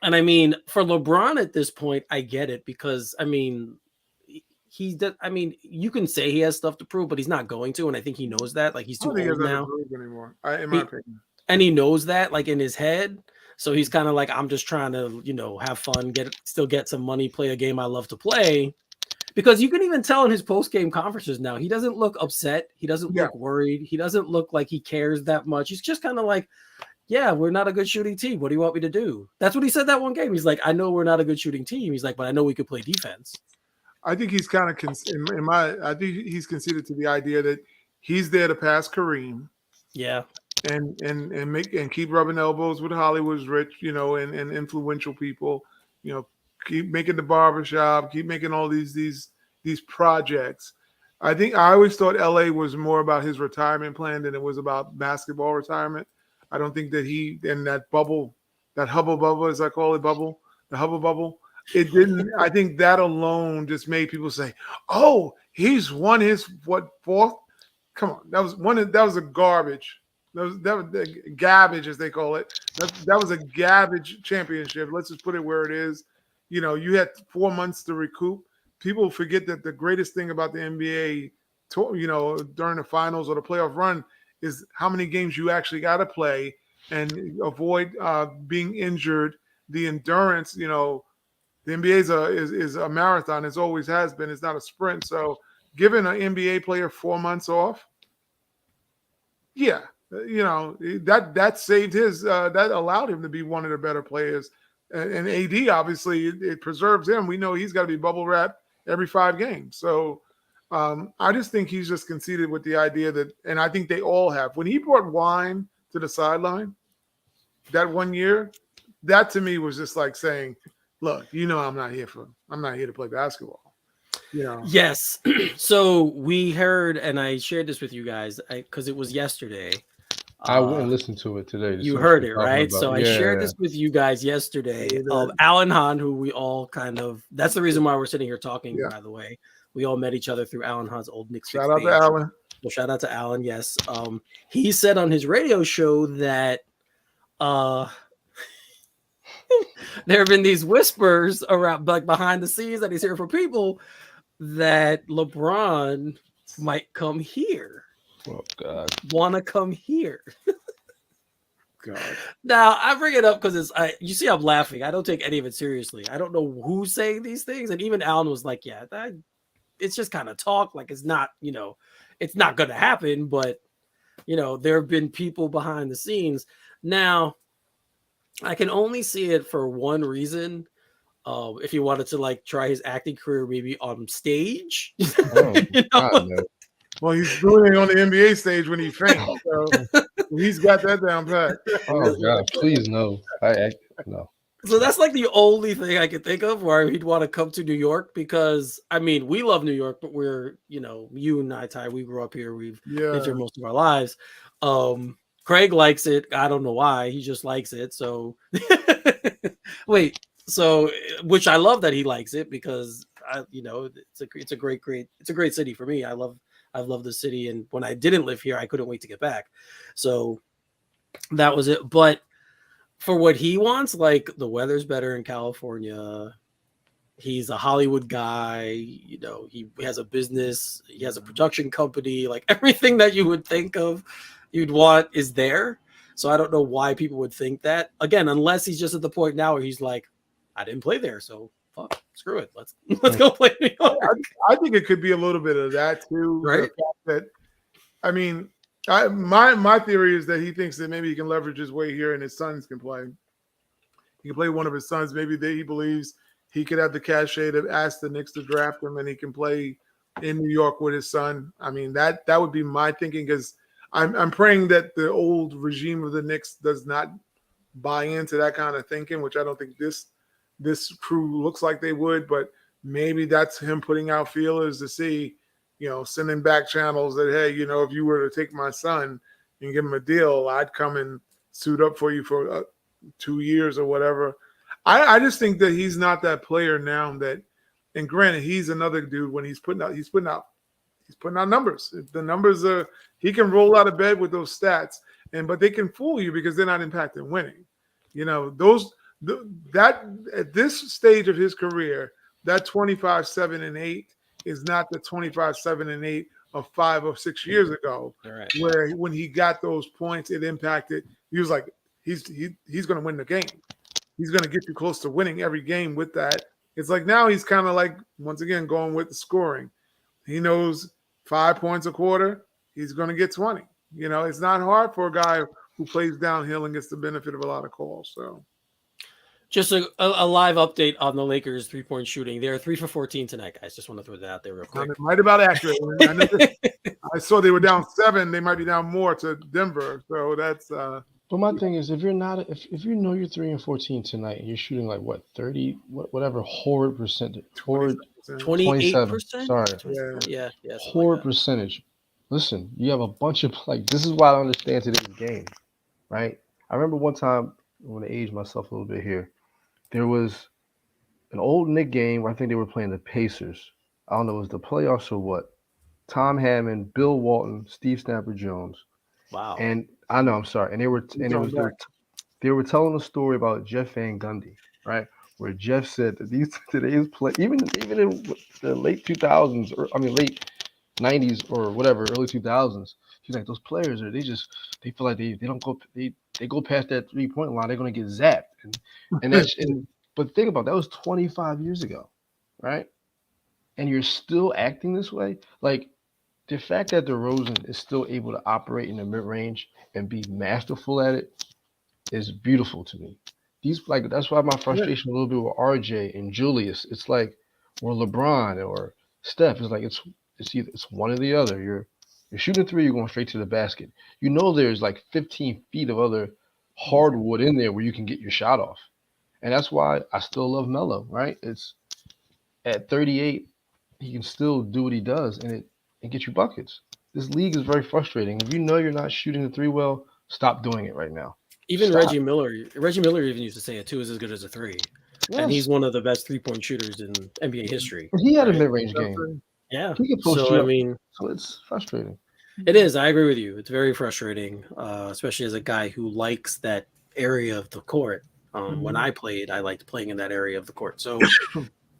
And I mean, for LeBron at this point, I get it because I mean. You can say he has stuff to prove, but he's not going to, and I think he knows that. Like he's too old now. Anymore, in my opinion. And he knows that, like in his head. So he's kind of like, I'm just trying to, you know, have fun, still get some money, play a game I love to play. Because you can even tell in his post-game conferences now, he doesn't look upset. He doesn't look worried. He doesn't look like he cares that much. He's just kind of like, yeah, we're not a good shooting team. What do you want me to do? That's what he said that one game. He's like, I know we're not a good shooting team. He's like, but I know we could play defense. I think he's kind of I think he's conceded to the idea that he's there to pass Kareem. Yeah. And keep rubbing elbows with Hollywood's rich, you know, and influential people, you know, keep making the barbershop, keep making all these projects. I always thought LA was more about his retirement plan than it was about basketball retirement. I don't think that he in that bubble, that Hubble bubble, as I call it, the Hubble bubble. It didn't. I think that alone just made people say, "Oh, he's won his fourth." Come on, that was a garbage. That was garbage, as they call it. That was a garbage championship. Let's just put it where it is. You know, you had 4 months to recoup. People forget that the greatest thing about the NBA, you know, during the finals or the playoff run, is how many games you actually got to play and avoid being injured. The endurance, you know. The NBA is a marathon. It always has been. It's not a sprint. So giving an NBA player 4 months off, yeah, that saved his. That allowed him to be one of the better players. And AD, obviously, it preserves him. We know he's got to be bubble wrapped every 5 games. So I just think he's just conceited with the idea that, and I think they all have. When he brought wine to the sideline that 1 year, that to me was just like saying, look, I'm not here to play basketball. Yes. So we heard, and I shared this with you guys because it was yesterday. I went and listened to it today. You heard it, right? So I shared this with you guys yesterday. Alan Hahn, who we all that's the reason why we're sitting here talking, by the way. We all met each other through Alan Hahn's old Knicks Shout out to Alan. Well, shout out to Alan, yes. He said on his radio show that there have been these whispers around, like behind the scenes, that he's hearing from people that LeBron might come here. Oh God! Want to come here? God. Now I bring it up because you see, I'm laughing. I don't take any of it seriously. I don't know who's saying these things, and even Alan was like, "Yeah, it's just kind of talk. Like it's not, it's not going to happen." But there have been people behind the scenes. Now, I can only see it for one reason. If he wanted to try his acting career, maybe on stage. Oh, God, no. Well, he's doing it on the NBA stage when he faints, so he's got that down pat. Oh God, please no. No. So that's the only thing I can think of where he'd want to come to New York, because we love New York, but we're you and I, Ty, we grew up here. We've lived here most of our lives. Craig likes it. I don't know why. He just likes it. So wait. So, which I love that he likes it, because it's a great city for me. I love the city, and when I didn't live here, I couldn't wait to get back. So that was it. But for what he wants, the weather's better in California. He's a Hollywood guy. He has a business. He has a production company. Everything that you would think of, you'd want is there. So I don't know why people would think that. Again, unless he's just at the point now where he's like, I didn't play there, so fuck, screw it. Let's go play New York. I think it could be a little bit of that too. Right. The fact that, my theory is that he thinks that maybe he can leverage his way here and his sons can play. He can play one of his sons. Maybe he believes he could have the cachet to ask the Knicks to draft him, and he can play in New York with his son. That would be my thinking, because I'm praying that the old regime of the Knicks does not buy into that kind of thinking, which I don't think this crew looks like they would, but maybe that's him putting out feelers to see, sending back channels that, hey, if you were to take my son and give him a deal, I'd come and suit up for you for 2 years or whatever. I just think that he's not that player now that, and granted, he's another dude when he's putting out numbers. The numbers are, he can roll out of bed with those stats, but they can fool you because they're not impacting winning. That at this stage of his career, that 25-7-8 is not the 25-7-8 of 5 or 6 years ago, right, where when he got those points, it impacted. He was like, he's going to win the game. He's going to get you close to winning every game with that. It's like now he's kind of once again, going with the scoring. He knows 5 points a quarter, he's going to get 20. It's not hard for a guy who plays downhill and gets the benefit of a lot of calls. So. Just a live update on the Lakers 3-point shooting. They're 3 for 14 tonight, guys. Just want to throw that out there real quick. Right about accurate. I saw they were down 7. They might be down more to Denver. So that's. But my thing is, if you're not, if you know you're 3 and 14 tonight, and you're shooting 30, whatever horrid percentage, 28%. Sorry, yeah, horrid percentage. Listen, you have a bunch of this is why I don't understand today's game, right? I remember one time, I want to age myself a little bit here. There was an old Knick game where I think they were playing the Pacers. I don't know, it was the playoffs or what. Tom Hammond, Bill Walton, Steve Snapper Jones. Wow. And I know, I'm sorry. And they were telling a story about Jeff Van Gundy, right? Where Jeff said that today's play, even in the late 2000s, late 90s or whatever, early 2000s, he's like, those players they feel like they don't go, they go past that 3-point line, they're gonna get zapped, and But think about that was 25 years ago, right? And you're still acting this way. Like the fact that DeRozan is still able to operate in the mid range and be masterful at it is beautiful to me. These like that's why my Yeah. frustration a little bit with RJ and Julius. It's like or LeBron or Steph. It's like it's either it's one or the other. You're shooting three, you're going straight to the basket. You know there's like 15 feet of other hardwood in there where you can get your shot off. And that's why I still love Melo, right? It's at 38, he can still do what he does and get you buckets. This league is very frustrating. If you know you're not shooting the three well, stop doing it right now. Even Stop. Reggie Miller even used to say a two is as good as a three. Yes. And he's one of the best 3-point shooters in NBA history. He had a right? mid-range game. Yeah. He can post So, you I up. mean, So it's frustrating. it is. I agree with you. It's very frustrating, especially as a guy who likes that area of the court. When I played, I liked playing in that area of the court. So,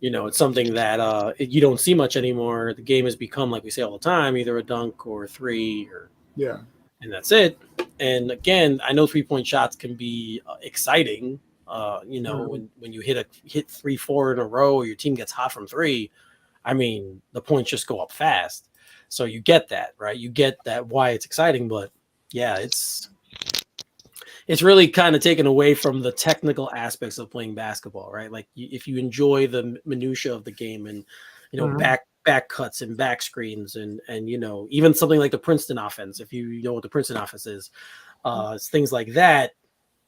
it's something that you don't see much anymore. The game has become, like we say all the time, either a dunk or a three, and that's it. And again, I know 3-point shots can be exciting. When you hit 3-4 in a row, or your team gets hot from three. I mean, the points just go up fast. So you get that, right? You get that why it's exciting, but yeah, it's really kind of taken away from the technical aspects of playing basketball, right? Like if you enjoy the minutia of the game and back cuts and back screens and even something like the Princeton offense, if you know what the Princeton offense is, it's things like that.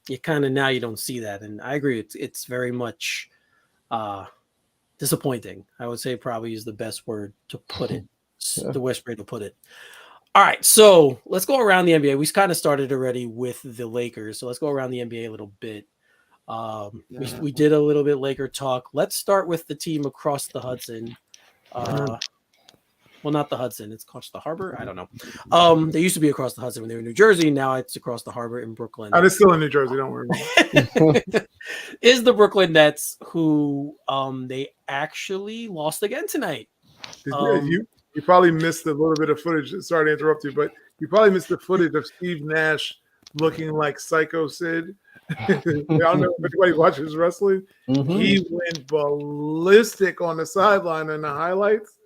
You kind of now you don't see that, and I agree. It's very much disappointing. I would say probably is the best word to put it. Yeah. The worst way to put it. All right, so let's go around the NBA. We kind of started already with the Lakers, so let's go around the NBA a little bit. We did a little bit Laker talk. Let's start with the team across the Hudson. Well, not the Hudson. It's across the harbor. I don't know. They used to be across the Hudson when they were in New Jersey. Now it's across the harbor in Brooklyn. It's still in New Jersey. Don't worry. Is the Brooklyn Nets, who they actually lost again tonight. You probably missed a little bit of footage. Sorry to interrupt you, but you probably missed the footage of Steve Nash looking like Psycho Sid. I don't know if anybody watches wrestling. He went ballistic on the sideline in the highlights,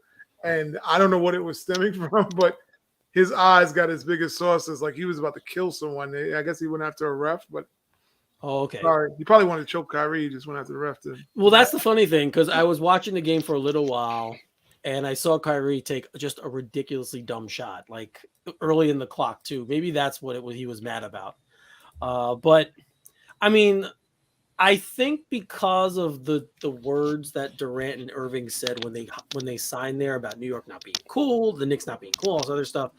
and I don't know what it was stemming from, but his eyes got as big as saucers, like he was about to kill someone. I guess he went after a ref, but okay. Sorry, he probably wanted to choke Kyrie. He just went after the ref. Well, that's the funny thing, because I was watching the game for a little while, and I saw Kyrie take just a ridiculously dumb shot, like early in the clock too. Maybe that's what he was mad about. But I mean, I think because of the words that Durant and Irving said when they signed there about New York not being cool, the Knicks not being cool, all this other stuff.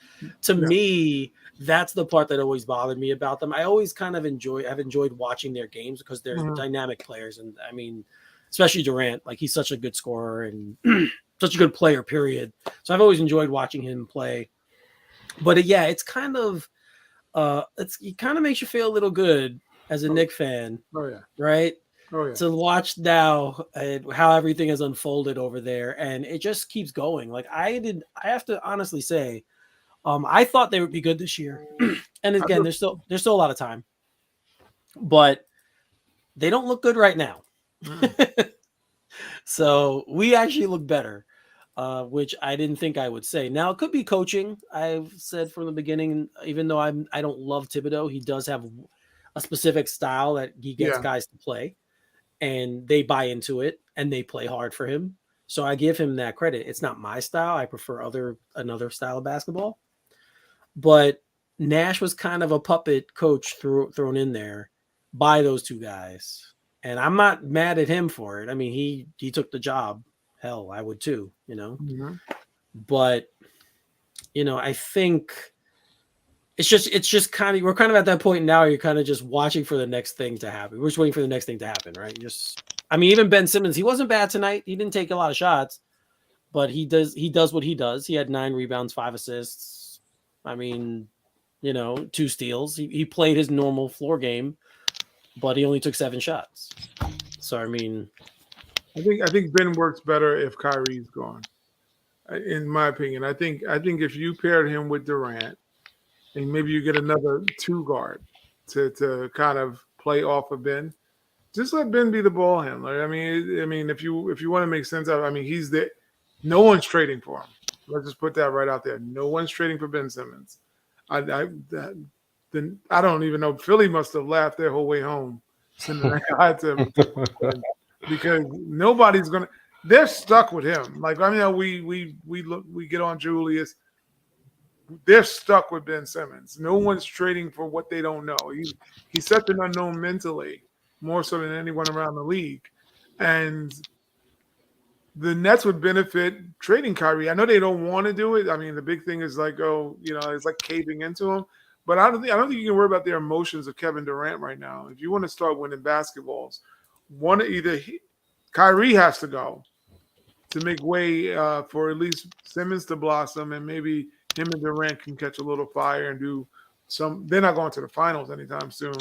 To me, that's the part that always bothered me about them. I always kind of I've enjoyed watching their games because they're dynamic players, and I mean, especially Durant, like he's such a good scorer and such a good player, period. So I've always enjoyed watching him play. But yeah, it's kind of it kind of makes you feel a little good as a Knicks fan. Oh yeah. Right? Oh yeah. To watch now how everything has unfolded over there, and it just keeps going. Like I have to honestly say, I thought they would be good this year. And again, there's still a lot of time. But they don't look good right now. So we actually look better, which I didn't think I would say. Now it could be coaching. I've said from the beginning, even though I don't love Thibodeau, he does have a specific style that he gets guys to play, and they buy into it and they play hard for him. So I give him that credit. It's not my style. I prefer another style of basketball. But Nash was kind of a puppet coach thrown in there by those two guys. And I'm not mad at him for it. I mean, he took the job. Hell, I would too, But, I think it's just kind of, we're kind of at that point now. You're kind of just watching for the next thing to happen. We're just waiting for the next thing to happen, right? Even Ben Simmons, he wasn't bad tonight. He didn't take a lot of shots, but he does what he does. He had 9 rebounds, 5 assists. 2 steals. He played his normal floor game, but he only took 7 shots. So, I think Ben works better if Kyrie's gone. In my opinion, I think if you paired him with Durant, and maybe you get another 2 guard to kind of play off of Ben, just let Ben be the ball handler. I mean, if you want to make sense of it, I mean, he's the no one's trading for him. Let's just put that right out there. No one's trading for Ben Simmons. Then I don't even know. Philly must have laughed their whole way home sending that guy to because nobody's gonna. They're stuck with him. Like I mean, we get on Julius. They're stuck with Ben Simmons. No one's trading for what they don't know. He's such an unknown mentally, more so than anyone around the league. And the Nets would benefit trading Kyrie. I know they don't want to do it. I mean, the big thing is like, it's like caving into him. But I don't think you can worry about their emotions of Kevin Durant right now. If you want to start winning basketballs, Kyrie has to go to make way for at least Simmons to blossom, and maybe him and Durant can catch a little fire and do some. They're not going to the finals anytime soon.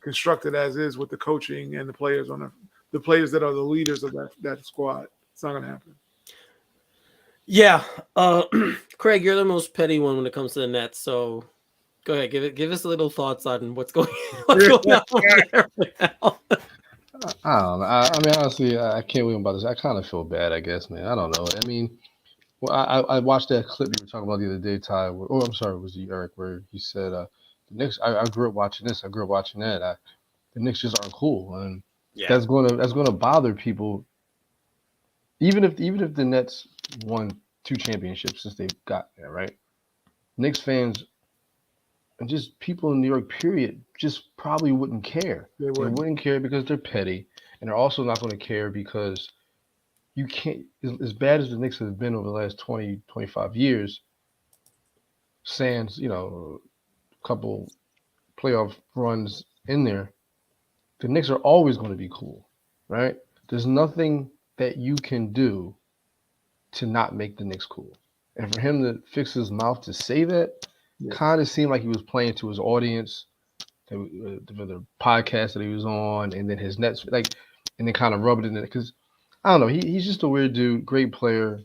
Constructed as is with the coaching and the players the players that are the leaders of that squad. It's not going to happen. Yeah, Craig, you're the most petty one when it comes to the Nets. So go ahead, give us a little thoughts on what's going on there right now. I don't know. I mean, honestly, I can't believe about this. I kind of feel bad, I guess, man. I don't know. I mean, well, I watched that clip you were talking about the other day, Ty. I'm sorry, it was you, Eric, where he said the Knicks. I grew up watching this. I grew up watching that. The Knicks just aren't cool, and that's gonna bother people. Even if the Nets won 2 championships since they got there, right? Knicks fans and just people in New York, period, just probably wouldn't care. They wouldn't care because they're petty, and they're also not going to care because you can't. As bad as the Knicks have been over the last 20, 25 years, sans a couple playoff runs in there, the Knicks are always going to be cool, right? There's nothing that you can do to not make the Knicks cool. And for him to fix his mouth to say that kind of seemed like he was playing to his audience, the podcast that he was on, and then his Nets, and then kind of rubbed it in it. Because, I don't know, he's just a weird dude, great player,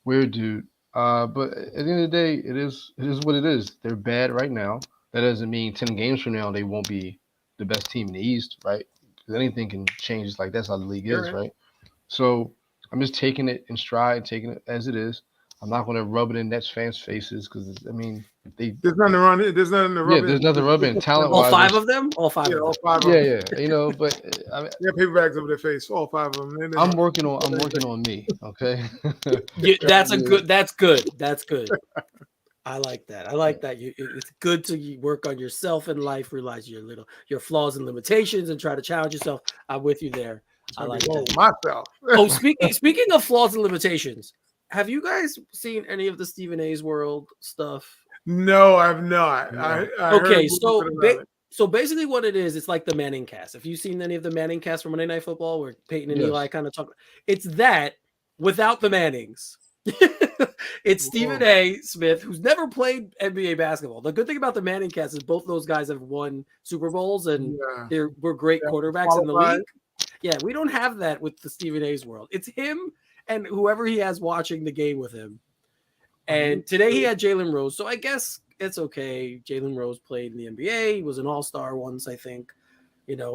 weird dude. But at the end of the day, it is what it is. They're bad right now. That doesn't mean 10 games from now they won't be the best team in the East, right? Because anything can change. It's like that's how the league is, right? So I'm just taking it in stride, taking it as it is. I'm not going to rub it in Nets fans' faces because, I mean, there's nothing to run it. There's nothing to rub it. There's nothing to rub in. Talent-wise, all 5 of them. All five. Yeah. But I mean, they have paper bags over their face. All 5 of them. I'm working on me. Okay. That's good. I like that. It's good to work on yourself in life, realize your flaws and limitations, and try to challenge yourself. I'm with you there. I like that. Myself. Speaking of flaws and limitations, have you guys seen any of the Stephen A's World stuff? No, I've not. No. I so basically what it is, it's like the Manning cast. Have you seen any of the Manning cast from Monday Night Football where Peyton and Eli kind of talk? It's that without the Mannings. It's Stephen A. Smith, who's never played NBA basketball. The good thing about the Manning cast is both those guys have won Super Bowls and we're great quarterbacks in the league. Yeah, we don't have that with the Stephen A's World. It's him and whoever he has watching the game with him. And today he had Jalen Rose, so I guess it's okay. Jalen Rose played in the NBA. He was an all-star once, I think.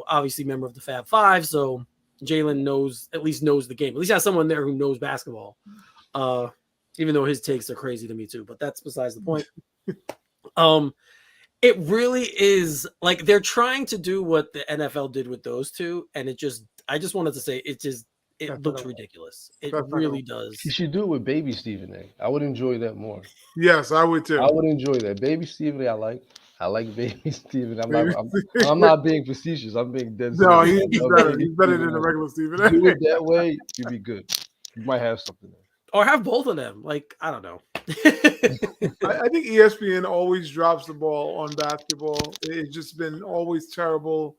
Obviously member of the Fab Five, so Jalen at least knows the game. At least has someone there who knows basketball. Even though his takes are crazy to me too, but that's besides the point. It really is like they're trying to do what the NFL did with those two, and I just wanted to say it looks ridiculous. It really does. He should do it with baby Stephen A. I would enjoy that more. Yes, I would too. I would enjoy that. Baby Stephen A. I like baby Stephen. I'm not being facetious. I'm being dead serious. No, he's better. He's better than the regular Stephen A. Do it that way, you'd be good. You might have something there. Or have both of them. Like, I don't know. I think ESPN always drops the ball on basketball. It's just been always terrible,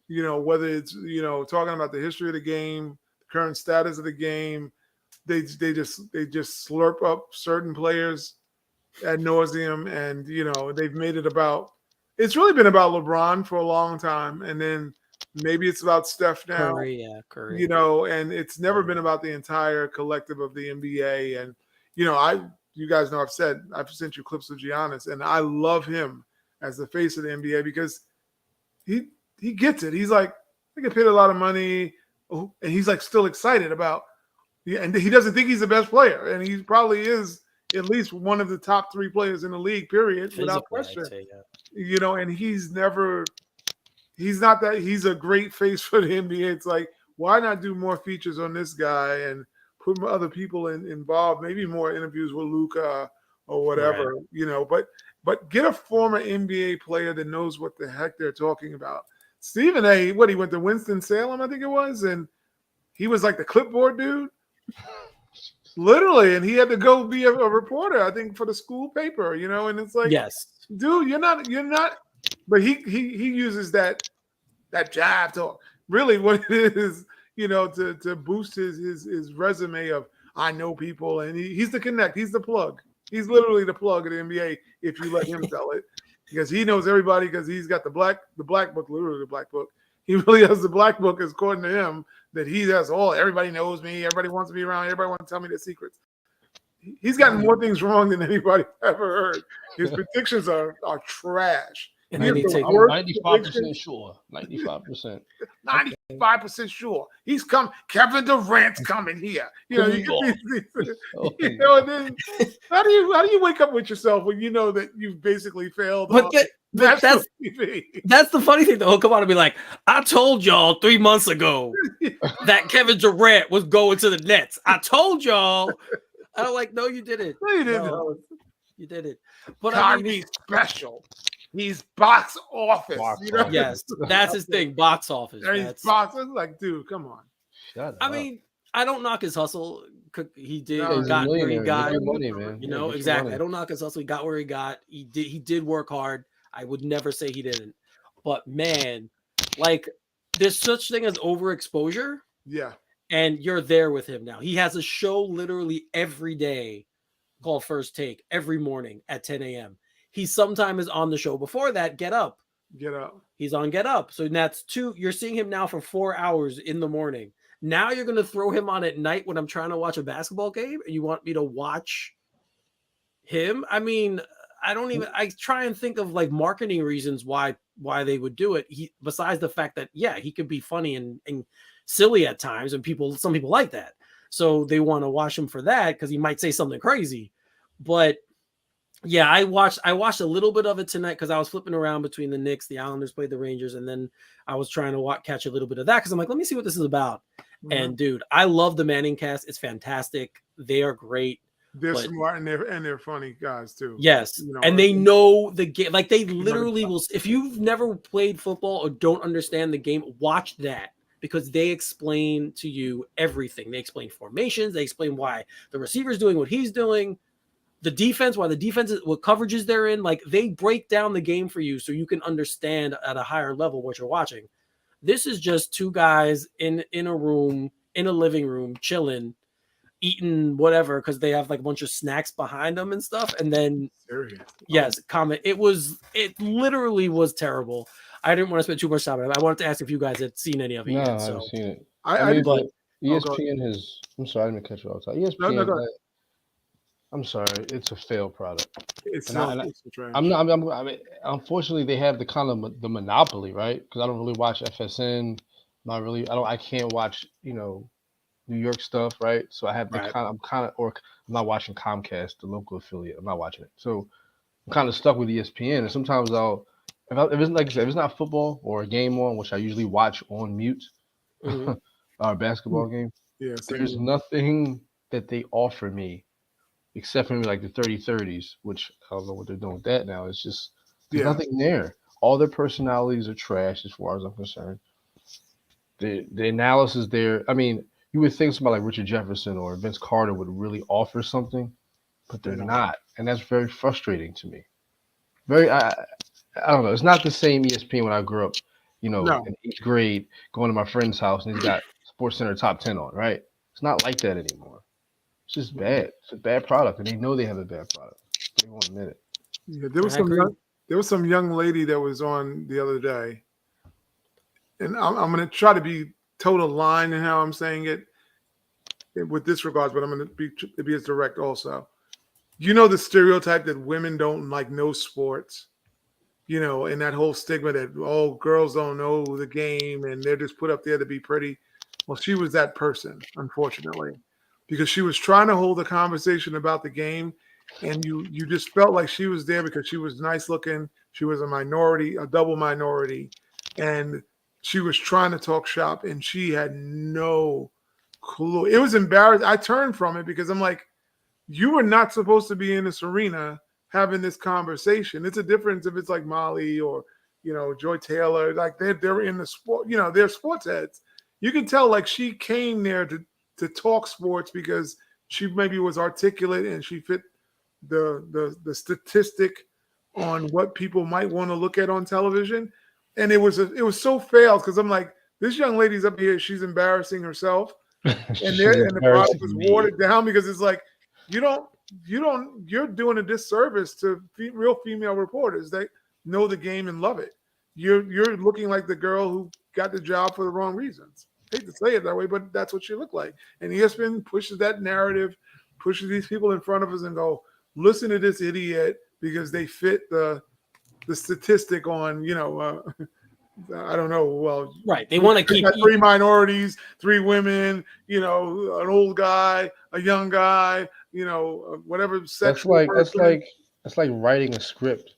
whether it's, talking about the history of the game, the current status of the game. They just slurp up certain players ad nauseum, and, they've made it about – it's really been about LeBron for a long time, and then maybe it's about Steph now. Curry. And it's never been about the entire collective of the NBA. And, you guys know I've sent you clips of Giannis, and I love him as the face of the NBA because he gets it. He's like, They get paid a lot of money, and he's like still excited about. Yeah, and he doesn't think he's the best player, and he probably is at least one of the top 3 players in the league. Period, without Physically, question. I'd say, yeah. You know, and he's not that. He's a great face for the NBA. It's like, why not do more features on this guy and put other people involved? Maybe more interviews with Luka or whatever. Right. You know, but get a former NBA player that knows what the heck they're talking about. Stephen A. He went to Winston-Salem, I think it was, and he was like the clipboard dude. Literally, and he had to go be a reporter, I think, for the school paper, you know, and it's like, Yes. dude, you're not, but he uses that jab talk. Really what it is, you know, to boost his resume of, I know people, and he's the connect, he's the plug. He's literally the plug of the NBA if you let him tell it. Because he knows everybody, because he's got the black book, literally the black book. He really has the black book, according to him, that he has everybody knows me, everybody wants to be around, everybody wants to tell me their secrets. He's gotten more things wrong than anybody ever heard. His predictions are trash. And He then has he the takes worst 95% predictions. sure. 95%. 95% sure. He's come. Kevin Durant's coming here. You know, you know, and then how do you wake up with yourself when you know that you've basically failed? But that's TV? That's the funny thing. He'll come out and be like, I told y'all 3 months ago that Kevin Durant was going to the Nets. I told y'all. I'm like, no, you didn't. No, you didn't. No, you didn't. But Kyrie's special. He's box office. You know? Yes, that's his thing. Box office. He's box office. Like, dude, come on. Shut I up. mean, I don't knock his hustle. He did No, got where he got. Money, man. You know, exactly. I don't knock his hustle. He got where he got. He did work hard. I would never say he didn't. But man, like, there's such thing as overexposure. Yeah. And you're there with him now. He has a show literally every day called First Take every morning at 10 a.m. He sometimes is on the show before that. Get Up. He's on Get Up. So that's 2. You're seeing him now for 4 hours in the morning. Now you're going to throw him on at night when I'm trying to watch a basketball game, and you want me to watch him? I mean, I try and think of like marketing reasons why they would do it. Besides the fact that, yeah, he could be funny and silly at times, and some people like that. So they want to watch him for that because he might say something crazy. But yeah, I watched a little bit of it tonight because I was flipping around between the Knicks, the Islanders played the Rangers, and then I was trying to catch a little bit of that because I'm like, let me see what this is about. Mm-hmm. And dude, I love the Manning cast. It's fantastic. They are great. They're smart and they're funny guys too. Yes, you know, and they know the game. Like they literally will. If you've never played football or don't understand the game, watch that. Because they explain to you everything. They explain formations. They explain why the receiver's doing what he's doing. The defense, why the defense is, what coverages they're in. Like they break down the game for you so you can understand at a higher level what you're watching. This is just 2 guys in a room, in a living room, chilling, eating whatever because they have like a bunch of snacks behind them and stuff. And then, yes, comment. It literally was terrible. I didn't want to spend too much time on it. I wanted to ask if you guys had seen any of it. No, yet, I haven't seen it. But ESPN has. I'm sorry, I didn't cut you off. ESPN. No. I'm sorry, it's a failed product. It's trash. I mean, unfortunately, they have the kind of the monopoly, right? Because I don't really watch FSN. I can't watch, you know, New York stuff, right? So I have the I'm not watching Comcast, the local affiliate. I'm not watching it. So I'm kind of stuck with ESPN, and sometimes if it's like I said, if it's not football or a game on, which I usually watch on mute, mm-hmm. or a basketball game, there's nothing that they offer me except for maybe like the 30-30s, which I don't know what they're doing with that now. It's just there's nothing there. All their personalities are trash as far as I'm concerned. The analysis there, I mean, you would think somebody like Richard Jefferson or Vince Carter would really offer something, but they're not. And that's very frustrating to me. I don't know. It's not the same ESPN when I grew up, you know, in 8th grade, going to my friend's house and he's got SportsCenter Top 10 on, right? It's not like that anymore. It's just bad. It's a bad product, and they know they have a bad product. They won't admit it. Yeah, there was some young lady that was on the other day, and I'm going to try to be total line in how I'm saying it with this regards, but I'm going to be as direct also. You know the stereotype that women don't like no sports. you know, and that whole stigma that, oh, girls don't know the game and they're just put up there to be pretty. Well, she was that person, unfortunately, because she was trying to hold a conversation about the game, and you just felt like she was there because she was nice looking. She was a minority, a double minority, and she was trying to talk shop, and she had no clue. It was embarrassing. I turned from it because I'm like, you were not supposed to be in this arena having this conversation. It's a difference if it's like Molly or, you know, Joy Taylor, like they're in the sport, you know, they're sports heads. You can tell like she came there to talk sports because she maybe was articulate and she fit the statistic on what people might want to look at on television. And it was so failed because I'm like, this young lady's up here, she's embarrassing herself. And the product was watered down because it's like, you're doing a disservice to real female reporters that know the game and love it. You're looking like the girl who got the job for the wrong reasons. I hate to say it that way, but that's what you look like. And ESPN pushes that narrative, pushes these people in front of us and go, listen to this idiot because they fit the statistic on, you know, I don't know. Well, right. They want to keep 3 minorities, 3 women, you know, an old guy, a young guy, you know, whatever sex. That's like writing a script.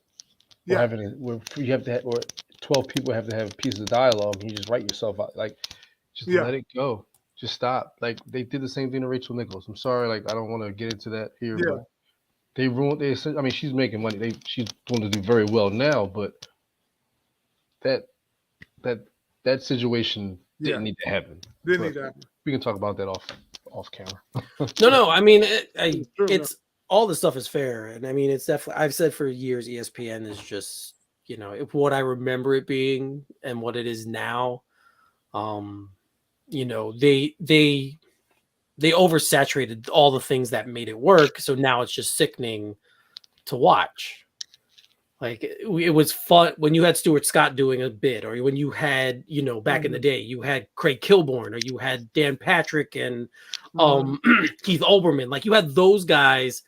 Yeah. Where you have to have, or 12 people have to have pieces of dialogue, and you just write yourself out. Like, just let it go. Just stop. Like they did the same thing to Rachel Nichols. I'm sorry, like I don't want to get into that here, but they ruined. I mean, she's making money. She's going to do very well now, but that situation didn't need to happen. Didn't need to happen. We can talk about that off camera. No. I mean, it's all the stuff is fair, and I mean, it's definitely. I've said for years, ESPN is just, you know, what I remember it being and what it is now. You know, they oversaturated all the things that made it work, so now it's just sickening to watch. Like it was fun when you had Stuart Scott doing a bit, or when you had, you know, back in the day, you had Craig Kilborn, or you had Dan Patrick and Keith Olbermann. Like you had those guys,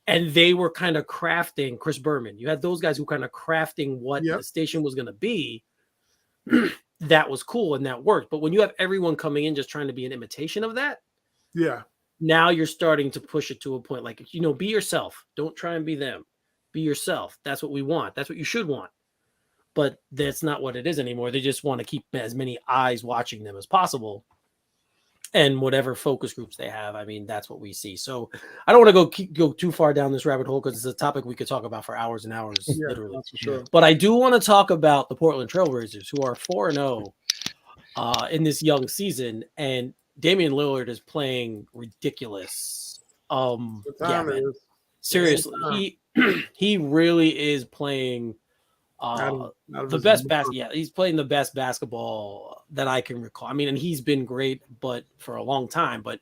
and they were kind of crafting Chris Berman. You had those guys who kind of crafting what the station was going to be. That was cool and that worked. But when you have everyone coming in just trying to be an imitation of that, now you're starting to push it to a point like, you know, be yourself. Don't try and be them. Be yourself. That's what we want. That's what you should want. But that's not what it is anymore. They just want to keep as many eyes watching them as possible. And whatever focus groups they have, I mean, that's what we see. So I don't want to go too far down this rabbit hole because it's a topic we could talk about for hours and hours, literally. That's for sure. But I do want to talk about the Portland Trailblazers, who are 4-0 in this young season, and Damian Lillard is playing ridiculous. Man. Seriously, he really is playing the best he's playing the best basketball that I can recall. I mean, and he's been great, but for a long time. But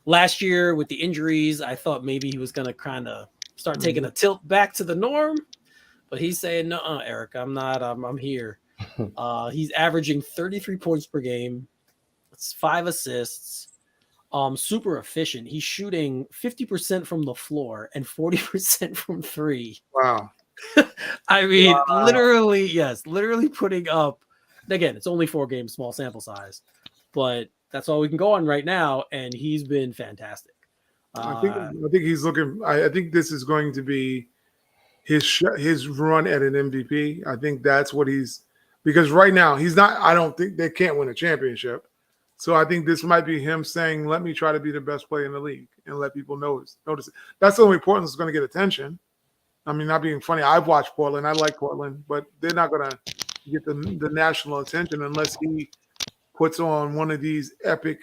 last year with the injuries, I thought maybe he was going to kind of start taking a tilt back to the norm. But he's saying, "No, Eric, I'm not. I'm here." He's averaging 33 points per game. It's 5 assists. Super efficient. He's shooting 50% from the floor and 40% from 3. Wow. I mean, literally putting up. Again, it's only 4 games, small sample size, but that's all we can go on right now, and he's been fantastic. I think he's looking. I think this is going to be his run at an MVP. I think that's what because right now he's not. I don't think they can't win a championship. So I think this might be him saying, "Let me try to be the best player in the league and let people notice it." That's the only Portland's going to get attention. I mean, not being funny, I've watched Portland. I like Portland, but they're not going to get the national attention unless he puts on one of these epic,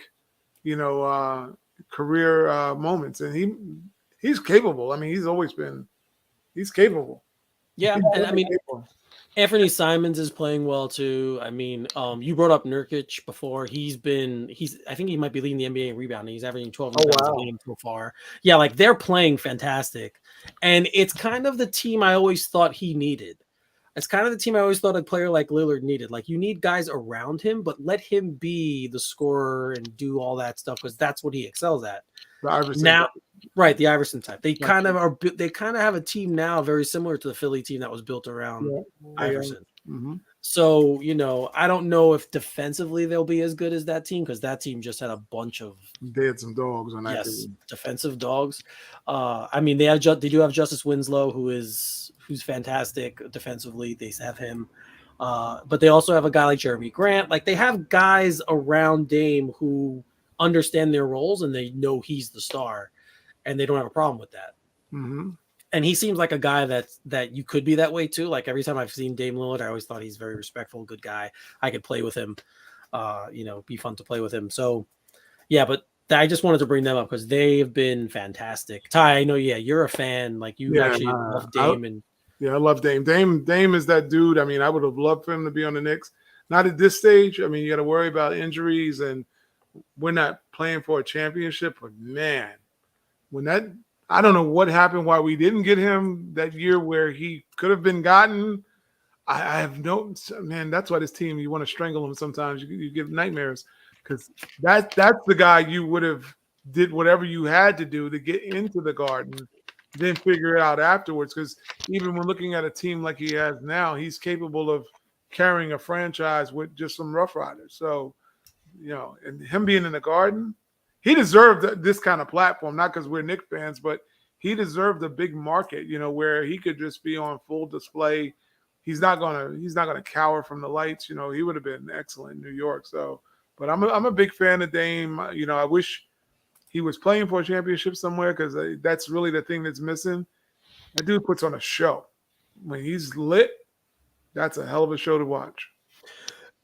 you know, career moments. And he's capable. I mean, he's capable. Yeah, and I mean, Anthony Simons is playing well too. I mean, you brought up Nurkic before. I think he might be leading the NBA in rebounding. He's averaging 12 rebounds a game so far. Yeah, like they're playing fantastic. And it's kind of the team I always thought he needed. It's kind of the team I always thought a player like Lillard needed. Like, you need guys around him, but let him be the scorer and do all that stuff because that's what he excels at. The Iverson. Now, right, the Iverson type. They Right. kind of are. They kind of have a team now very similar to the Philly team that was built around Iverson. Mm-hmm. So, I don't know if defensively they'll be as good as that team because that team just had a bunch of They had some dogs on that team. defensive dogs. I mean, they do have Justice Winslow, who's fantastic defensively. They have him, but they also have a guy like Jeremy Grant. Like, they have guys around Dame who understand their roles and they know he's the star, and they don't have a problem with that. Mm-hmm. And he seems like a guy that you could be that way too. Like, every time I've seen Dame Lillard, I always thought he's very respectful, good guy. I could play with him, be fun to play with him. So, yeah, but I just wanted to bring them up because they have been fantastic. Ty, I know, you're a fan. Like, you actually love Dame. I love Dame. Dame is that dude. I mean, I would have loved for him to be on the Knicks. Not at this stage. I mean, you got to worry about injuries, and we're not playing for a championship. But, man, I don't know what happened, why we didn't get him that year where he could have been gotten. I have no – man, that's why this team, you want to strangle him sometimes. You get nightmares because that's the guy you would have did whatever you had to do to get into the Garden, then figure it out afterwards. Because even when looking at a team like he has now, he's capable of carrying a franchise with just some Rough Riders. So, and him being in the Garden – he deserved this kind of platform, not because we're Knicks fans, but he deserved a big market, where he could just be on full display. He's not gonna cower from the lights. He would have been excellent in New York. So, but I'm a big fan of Dame. I wish he was playing for a championship somewhere because that's really the thing that's missing. That dude puts on a show. When he's lit, that's a hell of a show to watch.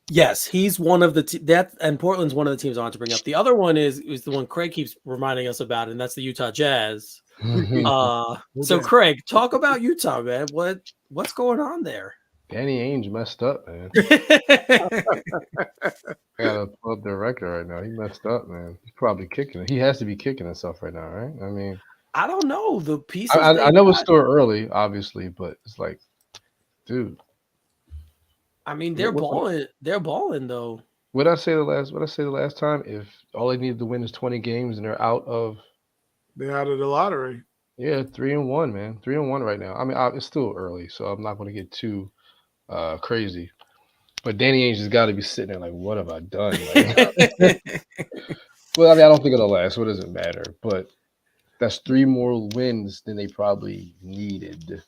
Yes, he's one of the and Portland's one of the teams I want to bring up. The other one is the one Craig keeps reminding us about, and that's the Utah Jazz. So Craig, talk about Utah, man. What's going on there? Danny Ainge messed up, man. I gotta pull up the record right now. He messed up, man. He's probably kicking it. He has to be kicking himself right now, right? I mean, I don't know the pieces. I know it's still early, obviously, but it's like, dude. I mean, they're balling. They're balling, though. What I say the last time? If all they needed to win is 20 games and they're out of the lottery. Yeah, 3-1, man. 3-1 right now. I mean, it's still early, so I'm not going to get too crazy. But Danny Ainge has got to be sitting there like, what have I done? Well, I mean, I don't think it'll last. What does it matter? But that's 3 more wins than they probably needed.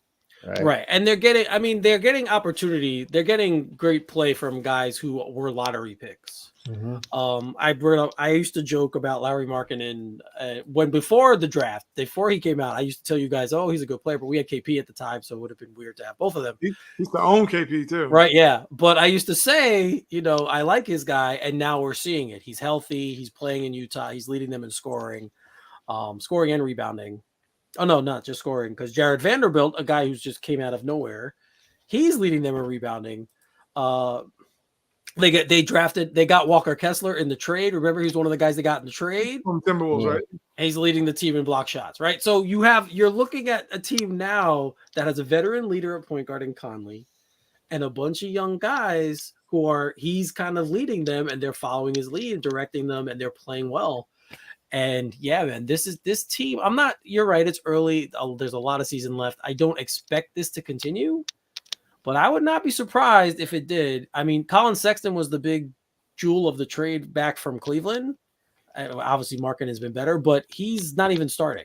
Right. And they're getting opportunity. They're getting great play from guys who were lottery picks. Mm-hmm. I used to joke about Larry Markkinen before the draft, before he came out. I used to tell you guys, oh, he's a good player, but we had KP at the time, so it would have been weird to have both of them. He's the own KP too. Right, yeah. But I used to say, I like his guy, and now we're seeing it. He's healthy, he's playing in Utah, he's leading them in scoring and rebounding. Oh, no, not just scoring, because Jared Vanderbilt, a guy who's just came out of nowhere, he's leading them in rebounding. They got Walker Kessler in the trade. Remember, he's one of the guys they got in the trade from Timberwolves, right? And he's leading the team in block shots, right? So you're looking at a team now that has a veteran leader at point guard in Conley, and a bunch of young guys he's kind of leading them, and they're following his lead and directing them, and they're playing well. And yeah, man, this team. You're right. It's early. There's a lot of season left. I don't expect this to continue, but I would not be surprised if it did. I mean, Colin Sexton was the big jewel of the trade back from Cleveland. Obviously, Markin has been better, but he's not even starting.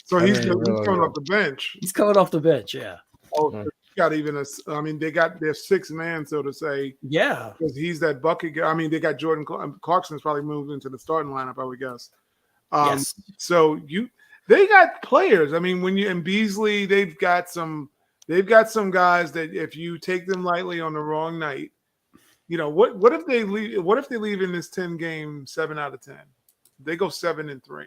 So he's coming off the bench. He's coming off the bench. Yeah. Oh, got they got their 6th man, so to say. Yeah. Because he's that bucket guy. I mean, they got Jordan Clarkson's probably moved into the starting lineup, I would guess. Yes. So they got players. I mean, and Beasley, they've got some guys that if you take them lightly on the wrong night, what if they leave? What if they leave in this 10 game 7 out of 10? They go 7-3.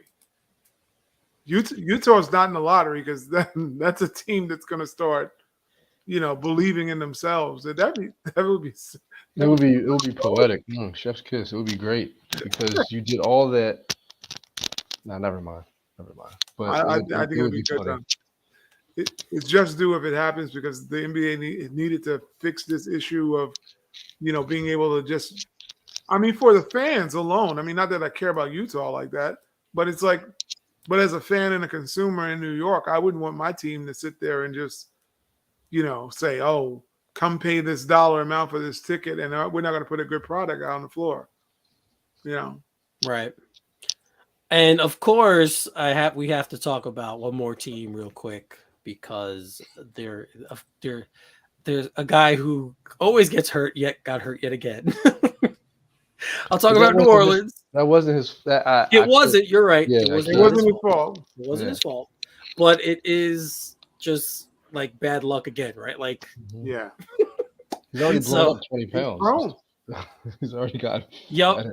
Utah's not in the lottery because that's a team that's going to start, believing in themselves. It would be poetic. Chef's kiss. It would be great because you did all that. No, never mind. But I think it would be good. it's just due if it happens because the NBA needed to fix this issue of, being able to just, I mean, for the fans alone. I mean, not that I care about Utah like that, but it's like, but as a fan and a consumer in New York, I wouldn't want my team to sit there and just, say, oh, come pay this dollar amount for this ticket, and we're not going to put a good product out on the floor. Right. And of course, we have to talk about one more team real quick because there's a guy who always gets hurt yet got hurt yet again. I'll talk about New Orleans. That wasn't his. It wasn't. You're right. Yeah, it wasn't his fault. It wasn't his fault. But it is just like bad luck again, right? Like, yeah. He's already blown up 20 pounds. He's already got. Yep.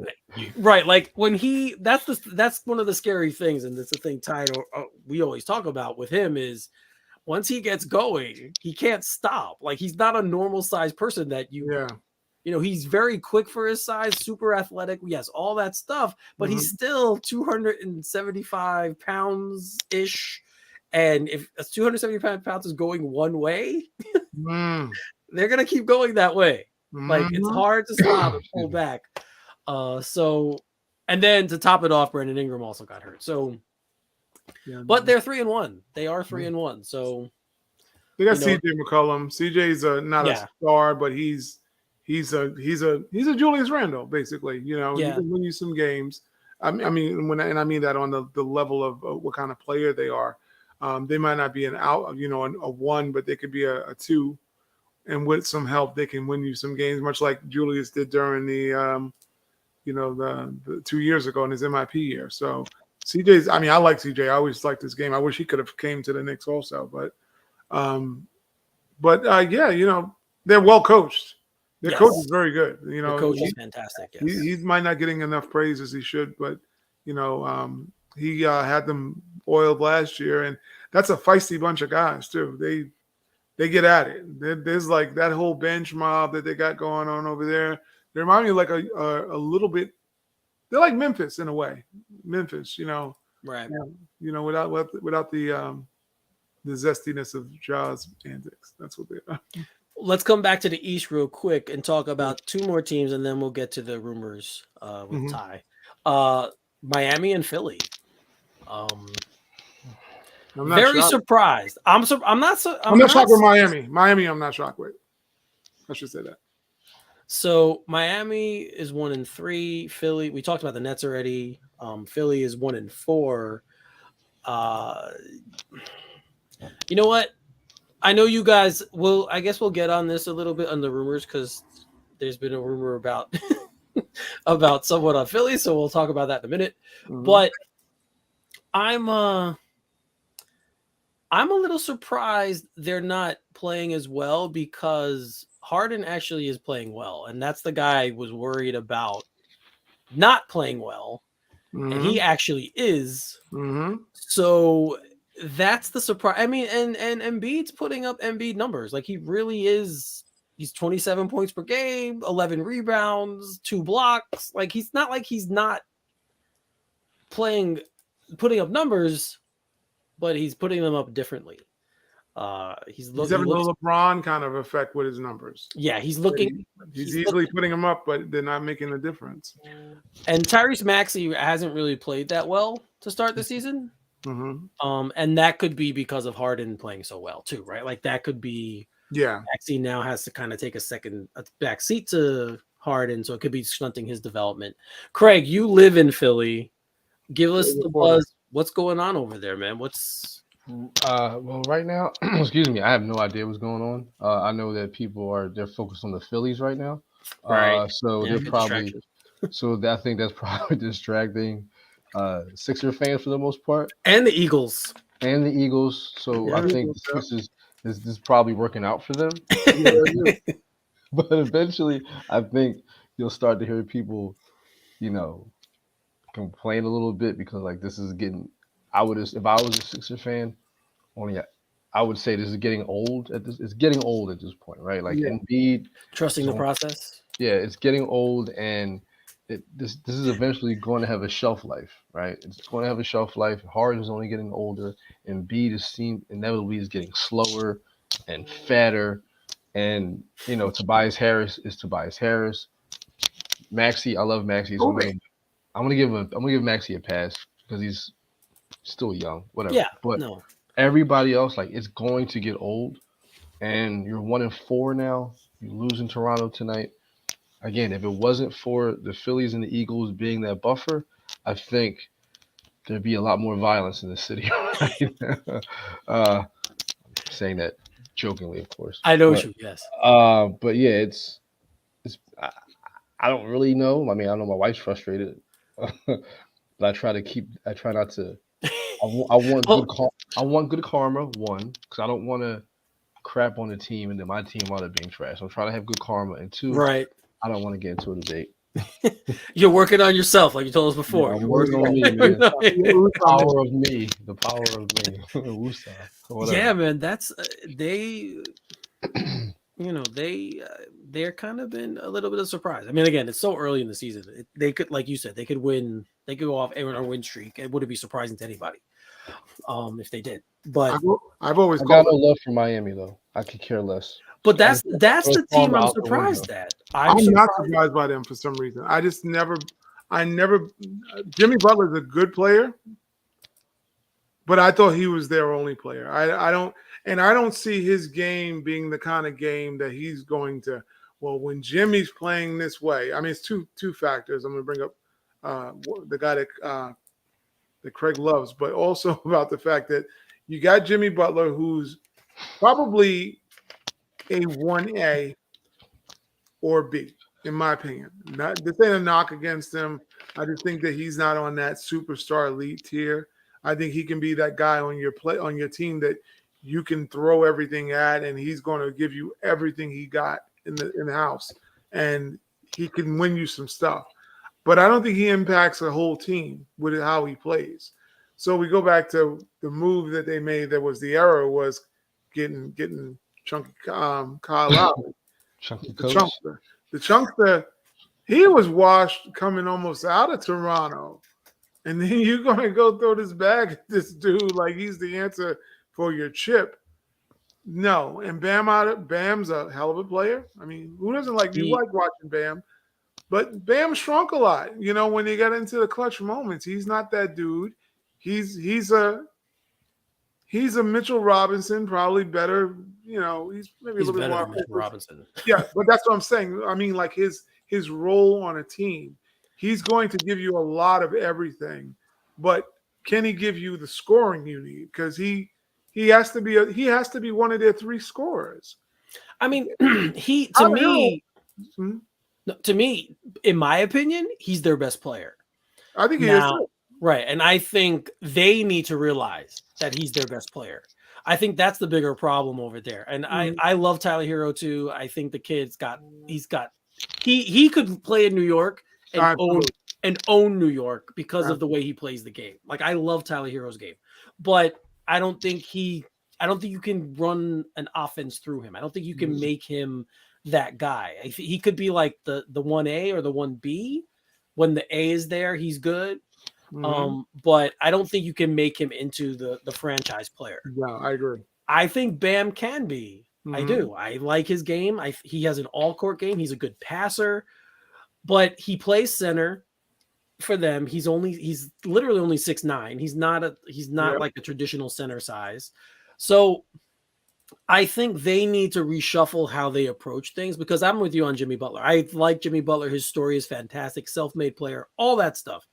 Right. Like when that's one of the scary things, and it's the thing we always talk about with him is once he gets going, he can't stop. Like he's not a normal sized person that he's very quick for his size, super athletic. Yes, all that stuff, but he's still 275 pounds ish. And if 275 pounds is going one way, they're going to keep going that way. Like it's hard to stop and pull back. And then to top it off, Brandon Ingram also got hurt. So, but they're 3-1. They are 3-1. So they got CJ McCollum. CJ's not a star, but he's a Julius Randle, basically. He can win you some games. I mean that on the level of what kind of player they are. They might not be a 1, but they could be a 2. And with some help, they can win you some games, much like Julius did during the 2 years ago in his MIP year. So CJ's, I mean, I like CJ. I always liked this game. I wish he could have came to the Knicks also, but they're well coached. Their coach is very good. The coach is fantastic. Yes. He might not getting enough praise as he should, but he had them oiled last year, and that's a feisty bunch of guys too. They get at it. There's like that whole bench mob that they got going on over there. They remind me of like a little bit. They're like Memphis in a way. Memphis, right? Without the zestiness of Ja's antics. That's what they are. Let's come back to the East real quick and talk about 2 more teams, and then we'll get to the rumors with Ty. Miami and Philly. I'm very surprised. I'm not shocked with Miami. Miami, I'm not shocked with. I should say that. So Miami is 1-3. Philly, we talked about the Nets already. Philly is 1-4. You know what? I know you guys will. I guess we'll get on this a little bit on the rumors because there's been a rumor about about someone on Philly, so we'll talk about that in a minute. But I'm a little surprised they're not playing as well because Harden actually is playing well, and that's the guy I was worried about not playing well, and he actually is. So that's the surprise. I mean, and Embiid's putting up Embiid numbers. Like he really is. He's 27 points per game, 11 rebounds, 2 blocks. Like he's not putting up numbers, but he's putting them up differently. He's having a LeBron kind of effect with his numbers. Yeah, he's easily putting them up, but they're not making a difference. And Tyrese Maxey hasn't really played that well to start the season. And that could be because of Harden playing so well too, right? Like that could be. Yeah, Maxey now has to kind of take a back seat to Harden, so it could be stunting his development. Craig, you live in Philly. Give us the buzz. What's going on over there, man? Well, right now, excuse me, I have no idea what's going on. I know that they're focused on the Phillies right now. Right. So they're probably I think that's probably distracting Sixer fans for the most part. And the Eagles. So I think this is probably working out for them. But eventually I think you'll start to hear people, complain a little bit because like this is getting if I was a Sixer fan, I would say this is getting old it's getting old at this point, right? Like Embiid trusting the process. Yeah, it's getting old and this is eventually going to have a shelf life, right? It's going to have a shelf life. Harden is only getting older, and Embiid inevitably is getting slower and fatter, and Tobias Harris is Tobias Harris. Maxey, I love Maxey. So I'm gonna give Maxey a pass because he's still young, whatever. Yeah, But no. everybody else, like, it's going to get old, and you're 1-4 now. You lose in Toronto tonight. Again, if it wasn't for the Phillies and the Eagles being that buffer, I think there'd be a lot more violence in the city right now. I'm saying that jokingly, of course. I know But, you. Yes. but yeah, it's I don't really know. I mean, I know my wife's frustrated, but I try not to. I want Well, I want good karma, one, because I don't want to crap on the team and then my team out of being trash. I'm trying to have good karma, and two, right. I don't want to get into a debate. You're working on yourself, like you told us before. Yeah, I'm You're working on me, man. The power of me. The power of me. Woosah. Whatever. Yeah, man. That's they. They're kind of been a little bit of surprise. I mean, again, it's so early in the season. They could, like you said, they could win. They could go off on a win streak. It wouldn't be surprising to anybody, if they did. But I've always I got called no love for Miami, though. I could care less. But that's the team I'm out the surprised window. at. I'm not surprised by them for some reason. I never. Jimmy Butler's a good player, but I thought he was their only player. I don't see his game being the kind of game that he's going to. Well, when Jimmy's playing this way, I mean, it's two factors. I'm going to bring up the guy that Craig loves, but also about the fact that you got Jimmy Butler, who's probably a 1A or B, in my opinion. This ain't a knock against him. I just think that he's not on that superstar elite tier. I think he can be that guy on your team that you can throw everything at, and he's going to give you everything he got in the house, and he can win you some stuff. But I don't think he impacts a whole team with how he plays. So we go back to the move that they made. That was the error, was getting Chunky Kyle Lowry, Chunky the coach. chunkster. The chunkster, he was washed coming almost out of Toronto. And then you're going to go throw this bag at this dude like he's the answer for your chip. No. And Bam's a hell of a player. I mean, who doesn't like watching Bam? But Bam shrunk a lot. When he got into the clutch moments, he's not that dude. He's a Mitchell Robinson, probably better. He's maybe a little bit more than Mitchell Robinson. Yeah, but that's what I'm saying. I mean, like his role on a team, he's going to give you a lot of everything, but can he give you the scoring you need? Because he has to be one of their three scorers. I mean, to me, in my opinion, he's their best player. I think he is too. Right, and I think they need to realize that he's their best player. I think that's the bigger problem over there. And I love Tyler Hero too. I think the kid's he could play in New York and own New York because of the way he plays the game. Like, I love Tyler Hero's game, but I don't think you can run an offense through him. I don't think you can make him that guy. He could be like the 1A or the 1B. When the A is there, he's good. But I don't think you can make him into the franchise player. Yeah, I agree. I think Bam can be. I do. I like his game. He has an all-court game. He's a good passer, but he plays center for them. He's literally only 6'9". He's not like a traditional center size. So I think they need to reshuffle how they approach things, because I'm with you on Jimmy Butler. I like Jimmy Butler. His story is fantastic. Self-made player, all that stuff.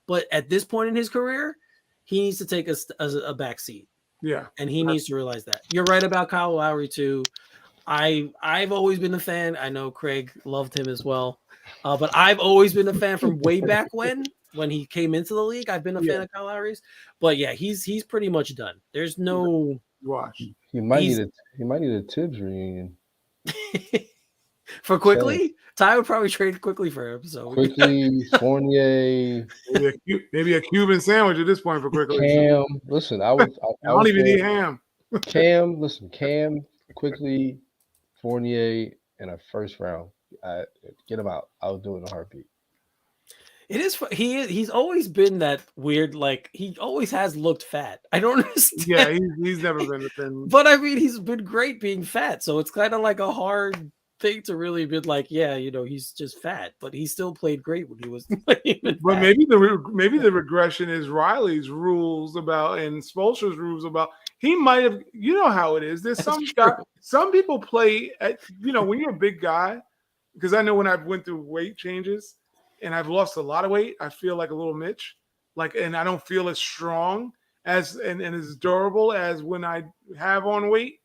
But at this point in his career, he needs to take a back seat. Yeah. And he needs to realize that. You're right about Kyle Lowry, too. I've always been a fan. I know Craig loved him as well. But I've always been a fan from way back when he came into the league. I've been a fan of Kyle Lowry's. But yeah, he's pretty much done. There's no watch. He might need a Tibbs reunion. For Quickly? Ty would probably trade Quickly for him. So Quickly, Fournier, maybe a Cuban sandwich at this point for Quickly. Cam, listen, I don't even eat ham. Cam, Quickly, Fournier, and a first round. Get him out. I'll do it in a heartbeat. It is. He's always been that weird. Like he always has looked fat. I don't understand. Yeah, he's never been a thing. But I mean, he's been great being fat. So it's kind of like a hard thing to really be like, yeah, he's just fat, but he still played great when he was even But fat. maybe the regression is Riley's rules about and Spoelstra's rules about. He might have. You know how it is. There's That's true. some people play at. When you're a big guy, because I know when I've went through weight changes and I've lost a lot of weight, I feel like a little Mitch. And I don't feel as strong as and as durable as when I have on weight.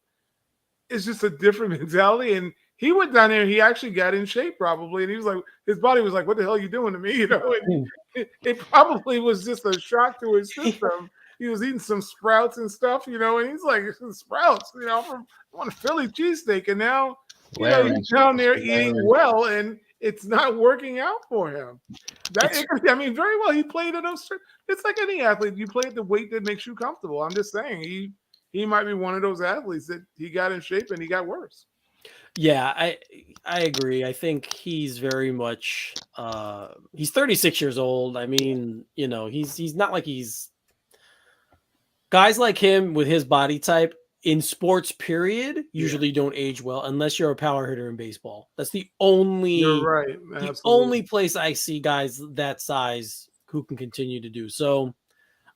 It's just a different mentality. And he went down there and he actually got in shape probably. And he was like, his body was like, what the hell are you doing to me? And it probably was just a shock to his system. He was eating some sprouts and stuff, and he's like, sprouts, I want a Philly cheesesteak. And now, he's down there eating well and it's not working out for him. Very well, he played at those. It's like any athlete. You play at the weight that makes you comfortable. I'm just saying he might be one of those athletes that he got in shape and he got worse. Yeah, I agree. I think he's very much he's 36 years old. I mean, he's not like guys like him with his body type in sports period usually don't age well unless you're a power hitter in baseball. That's the only You're right. the only place I see guys that size who can continue to do. So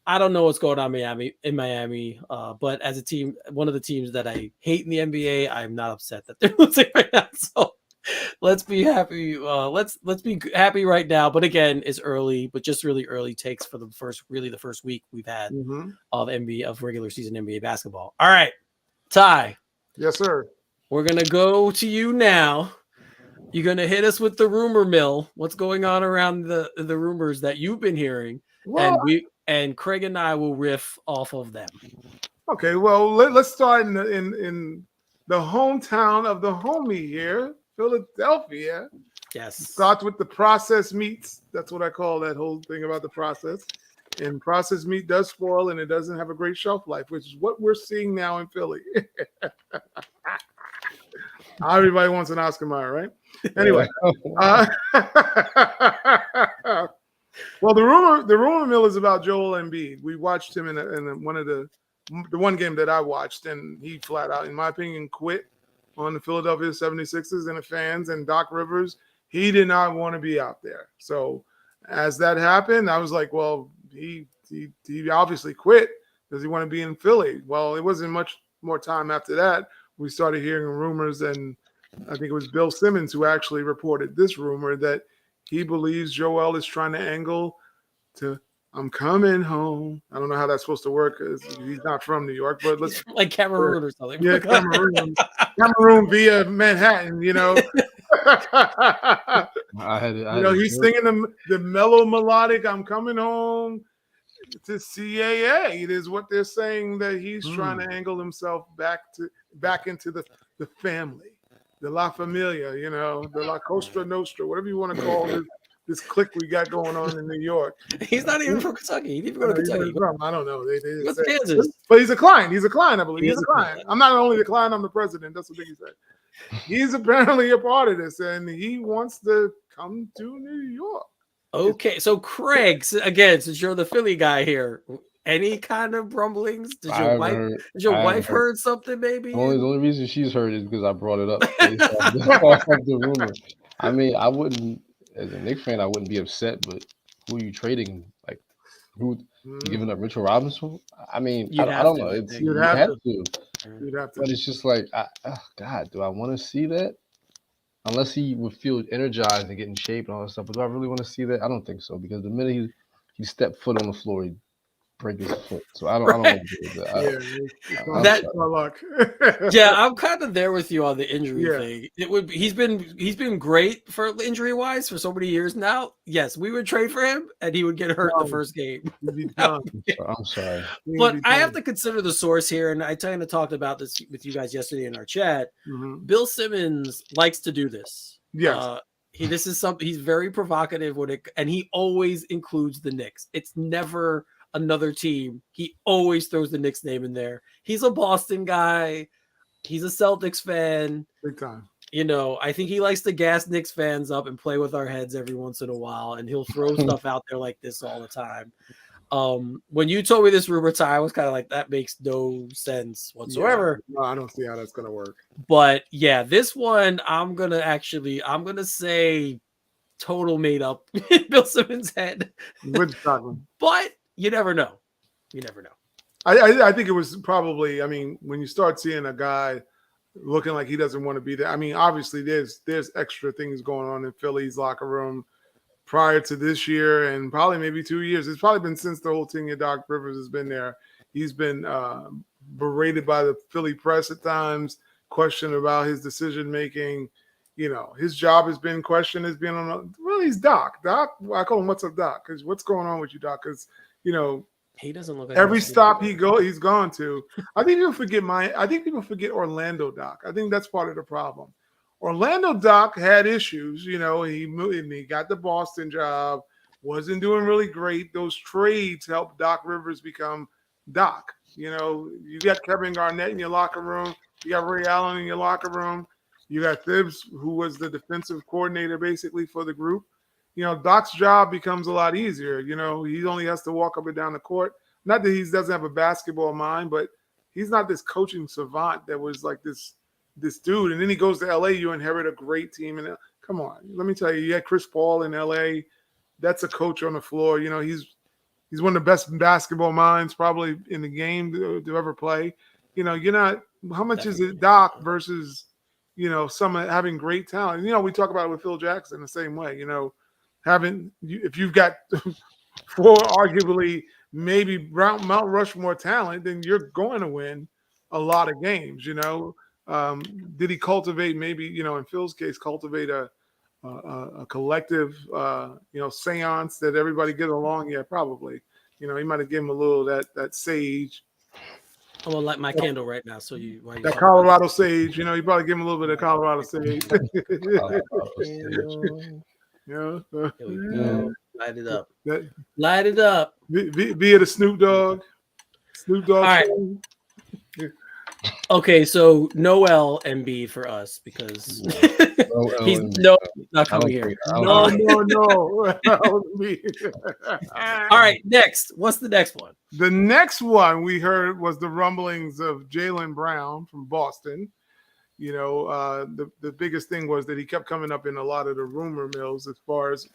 I don't know what's going on in Miami, but as a team, one of the teams that I hate in the NBA, I'm not upset that they're losing right now. So let's be happy. Let's be happy right now. But again, it's early, but just really early takes for the first week we've had of regular season NBA basketball. All right, Ty. Yes, sir. We're gonna go to you now. You're gonna hit us with the rumor mill. What's going on around the rumors that you've been hearing, and Craig and I will riff off of them. Okay, well, let's start in the hometown of the homie here, Philadelphia. Yes. Starts with the processed meats. That's what I call that whole thing about the process. And processed meat does spoil and it doesn't have a great shelf life, which is what we're seeing now in Philly. Everybody wants an Oscar Mayer, right? Anyway. Well, the rumor mill is about Joel Embiid. We watched him in one of the one game that I watched, and he flat out, in my opinion, quit on the Philadelphia 76ers and the fans and Doc Rivers. He did not want to be out there. So as that happened, I was like, well, he obviously quit. Does he want to be in Philly? Well, it wasn't much more time after that. We started hearing rumors, and I think it was Bill Simmons who actually reported this rumor that he believes Joel is trying to angle to I'm coming home. I don't know how that's supposed to work because he's not from New York, but let's like Cameroon or something. Yeah, Cameroon via Manhattan, he's singing the mellow melodic I'm coming home to CAA. It is what they're saying that he's trying to angle himself back into the family. The La Familia, the La Costa Nostra, whatever you want to call this clique we got going on in New York. He's not even from Kentucky. He didn't even go to Kentucky. I don't know. What's Kansas? But he's a Klein. He's a Klein, I believe. He's a Klein. I'm not only the Klein, I'm the president. That's what Biggie said. He's apparently a part of this, and he wants to come to New York. Okay, so Craig, again, since you're the Philly guy here, any kind of rumblings? Did your wife heard something? Maybe the only reason she's heard is because I brought it up. The rumor. I mean, I wouldn't, as a Knicks fan, I wouldn't be upset. But who are you trading? Like, who you giving up Richard Robinson? I mean, I don't know. You'd have to. But it's just like, God, do I want to see that? Unless he would feel energized and get in shape and all that stuff. But do I really want to see that? I don't think so. Because the minute he stepped foot on the floor, he break his foot. So I don't want to do that. Yeah, I'm kind of there with you on the injury thing. He's been great for injury wise for so many years now. Yes, we would trade for him and he would get hurt the first game. I'm sorry. But I have to consider the source here, and I kind of talked about this with you guys yesterday in our chat. Bill Simmons likes to do this. Yes. This is something he's very provocative and he always includes the Knicks. It's never another team. He always throws the Knicks name in there. He's a Boston guy. He's a Celtics fan. Big time. I think he likes to gas Knicks fans up and play with our heads every once in a while, and he'll throw stuff out there like this all the time. When you told me this rumor, Ty, I was kind of like, that makes no sense whatsoever. Yeah, no, I don't see how that's gonna work. But yeah, this one I'm gonna say total made up in Bill Simmons' head. With Stockman. But you never know. You never know. I think it was probably, I mean, when you start seeing a guy looking like he doesn't want to be there, I mean, obviously there's extra things going on in Philly's locker room prior to this year and probably maybe 2 years. It's probably been since the whole tenure Doc Rivers has been there. He's been berated by the Philly press at times, questioned about his decision making. His job has been questioned as being he's Doc. Doc, I call him, what's up, Doc? Because what's going on with you, Doc? Because, he doesn't look like every stop he's gone to. I think people forget Orlando Doc. I think that's part of the problem. Orlando Doc had issues. He got the Boston job, wasn't doing really great. Those trades helped Doc Rivers become Doc. You got Kevin Garnett in your locker room. You got Ray Allen in your locker room. You got Thibs, who was the defensive coordinator basically for the group. Doc's job becomes a lot easier. He only has to walk up and down the court. Not that he doesn't have a basketball mind, but he's not this coaching savant that was like this dude. And then he goes to LA, you inherit a great team. And come on, let me tell you, you had Chris Paul in LA. That's a coach on the floor. He's one of the best basketball minds probably in the game to ever play. You're not, how much is it Doc versus, someone having great talent? We talk about it with Phil Jackson the same way, if you've got four arguably maybe Mount Rushmore talent, then you're going to win a lot of games. Did he cultivate maybe in Phil's case cultivate a collective seance that everybody get along? Yeah, probably. He might have given him a little that sage. I'm gonna light my candle right now. So that Colorado sage. You probably give him a little bit of Colorado sage. Yeah, light it up. Light it up. Be it a Snoop Dogg. All right. Okay, so Noel Embiid for us because he's not coming here. No. All right, next. What's the next one? The next one we heard was the rumblings of Jaylen Brown from Boston. The biggest thing was that he kept coming up in a lot of the rumor mills as far as,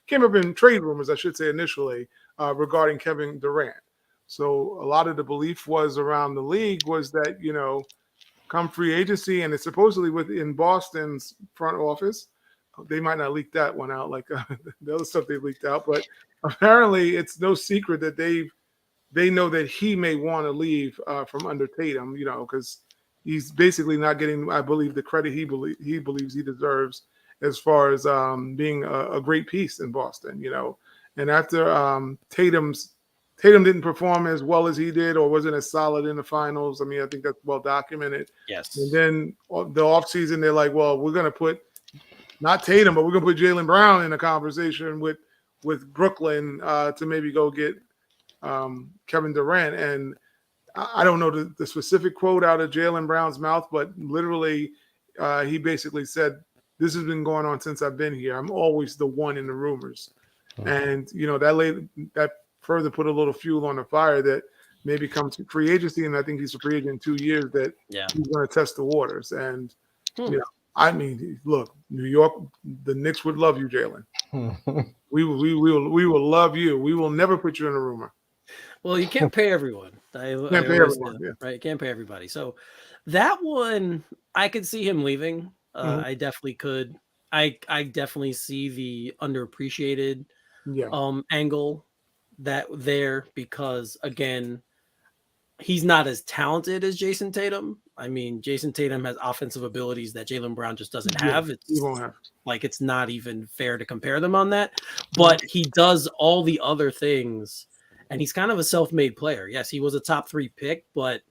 came up in trade rumors, I should say, initially regarding Kevin Durant. So a lot of the belief was around the league was that, come free agency, and it's supposedly within Boston's front office. They might not leak that one out like the other stuff they leaked out, but apparently it's no secret that they know that he may want to leave from under Tatum, because he's basically not getting, I believe, the credit he believes he deserves as far as being a great piece in Boston, And after Tatum didn't perform as well as he did or wasn't as solid in the finals, I mean, I think that's well documented. Yes. And then the offseason, they're like, well, we're going to put not Tatum, but we're going to put Jaylen Brown in a conversation with Brooklyn to maybe go get Kevin Durant. And I don't know the specific quote out of Jaylen Brown's mouth, but literally he basically said, this has been going on since I've been here. I'm always the one in the rumors. And, that further put a little fuel on the fire that maybe comes to free agency. And I think he's a free agent in 2 years that he's going to test the waters. And, I mean, look, New York, the Knicks would love you, Jaylen. we will love you. We will never put you in a rumor. Well, you can't pay everyone. Can't pay everyone, right? You can't pay everybody. So that one, I could see him leaving. I definitely could. I definitely see the underappreciated angle there because, again, he's not as talented as Jason Tatum. I mean, Jason Tatum has offensive abilities that Jaylen Brown just doesn't have. He won't have. Like, it's not even fair to compare them on that. But he does all the other things, and he's kind of a self-made player. Yes, he was a top 3 pick, but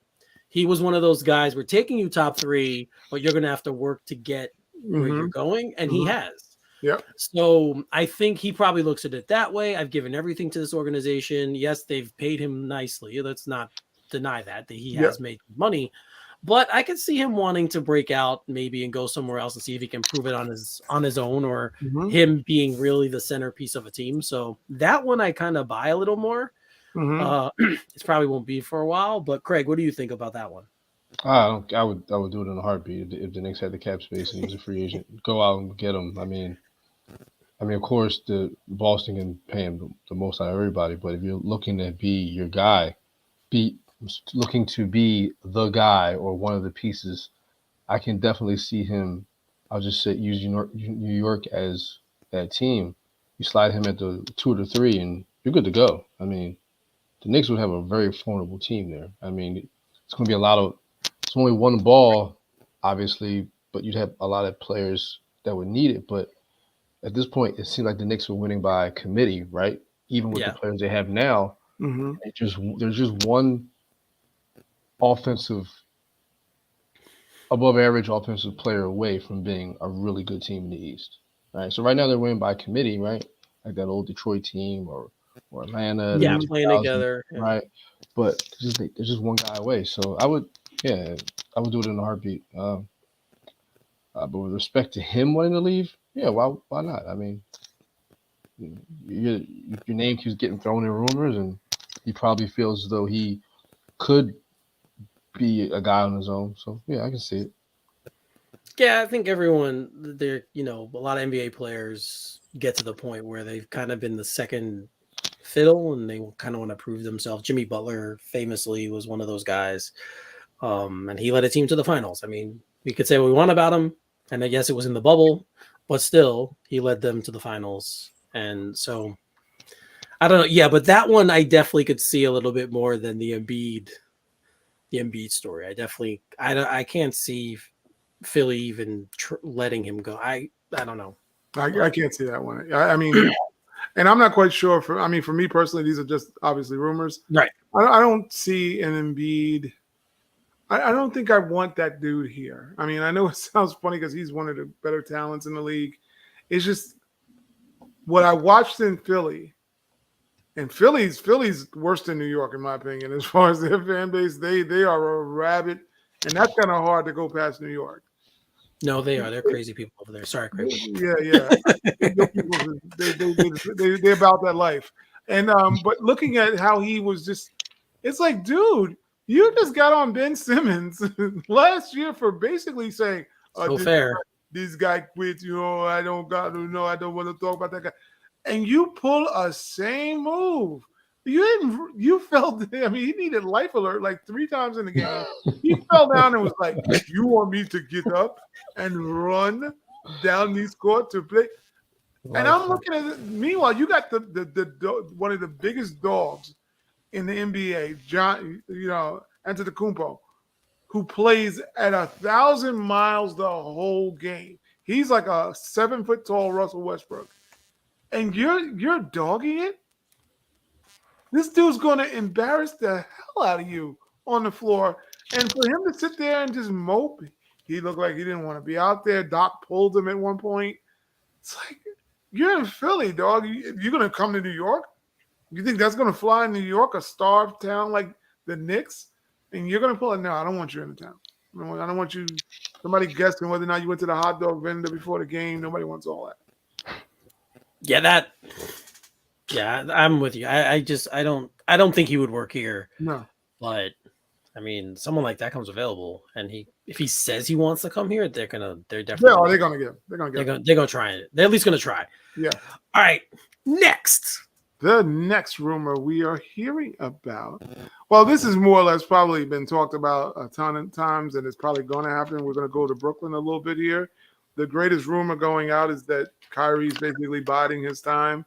he was one of those guys, we're taking you top 3, but you're going to have to work to get where you're going, and he has. Yeah. So I think he probably looks at it that way. I've given everything to this organization. Yes, they've paid him nicely. Let's not deny that he has made money. But I could see him wanting to break out maybe and go somewhere else and see if he can prove it on his own, or Mm-hmm. him being really the centerpiece of a team. So that one I kind of buy a little more. Mm-hmm. It probably won't be for a while, but Craig, what do you think about that one? I would do it in a heartbeat if the Knicks had the cap space and he was a free agent. Go out and get him. I mean, of course, the Boston can pay him the most out of everybody. But if you're looking to be your guy, looking to be the guy or one of the pieces, I can definitely see him. I'll just say use New York as that team. You slide him at the 2 or the 3, and you're good to go. I mean, the Knicks would have a very formidable team there. I mean, it's going to be a lot of. It's only one ball, obviously, but you'd have a lot of players that would need it. But at this point, it seems like the Knicks were winning by committee, right? Even with the players they have now, Mm-hmm. there's just one above average offensive player away from being a really good team in the East. Right. So right now they're winning by committee, right? Like that old Detroit team or Atlanta. Yeah, playing together. Right. But there's just one guy away. So I would do it in a heartbeat. But with respect to him wanting to leave, why not? I mean, your name keeps getting thrown in rumors, and he probably feels as though he could be a guy on his own. So I can see it. Yeah, I think everyone there, a lot of NBA players get to the point where they've kind of been the second fiddle and they kind of want to prove themselves. Jimmy Butler famously was one of those guys. And he led a team to the finals. I mean, we could say what we want about him, and I guess it was in the bubble, but still he led them to the finals. And so I don't know. Yeah, but that one I definitely could see a little bit more than the Embiid story. I can't see Philly even letting him go. I don't know. I can't see that one. I mean, and I'm not quite sure. For me personally, these are just obviously rumors. Right. I don't see an Embiid. I don't think I want that dude here. I mean, I know it sounds funny because he's one of the better talents in the league. It's just what I watched in Philly, and Philly's worse than New York, in my opinion, as far as their fan base. They are a rabid, and that's kind of hard to go past New York. No, they are. They're crazy people over there. Sorry, Craig. Yeah. They're about that life. And but looking at how he was just, it's like, dude, you just got on Ben Simmons last year for basically saying, so fair. This guy quit, I don't want to talk about that guy. And you pull a same move. You felt, he needed life alert like 3 times in the game. He fell down and was like, you want me to get up and run down these court to play? And I'm looking at it. Meanwhile, you got the one of the biggest dogs in the NBA, John, Antetokounmpo, who plays at 1,000 miles the whole game. He's like a 7-foot tall Russell Westbrook. And you're dogging it? This dude's going to embarrass the hell out of you on the floor. And for him to sit there and just mope, he looked like he didn't want to be out there. Doc pulled him at one point. It's like, you're in Philly, dog. You're going to come to New York? You think that's going to fly in New York, a starved town like the Knicks? And you're going to pull it? No, I don't want you in the town. I don't want you, somebody guessing whether or not you went to the hot dog vendor before the game. Nobody wants all that. Yeah, I'm with you. I don't think he would work here. No. But I mean, someone like that comes available, and if he says he wants to come here, they're definitely they're gonna get him. They're gonna try it. They're at least gonna try. Yeah. All right. Next. The next rumor we are hearing about. Well, this is more or less probably been talked about a ton of times, and it's probably going to happen. We're going to go to Brooklyn a little bit here. The greatest rumor going out is that Kyrie's basically biding his time,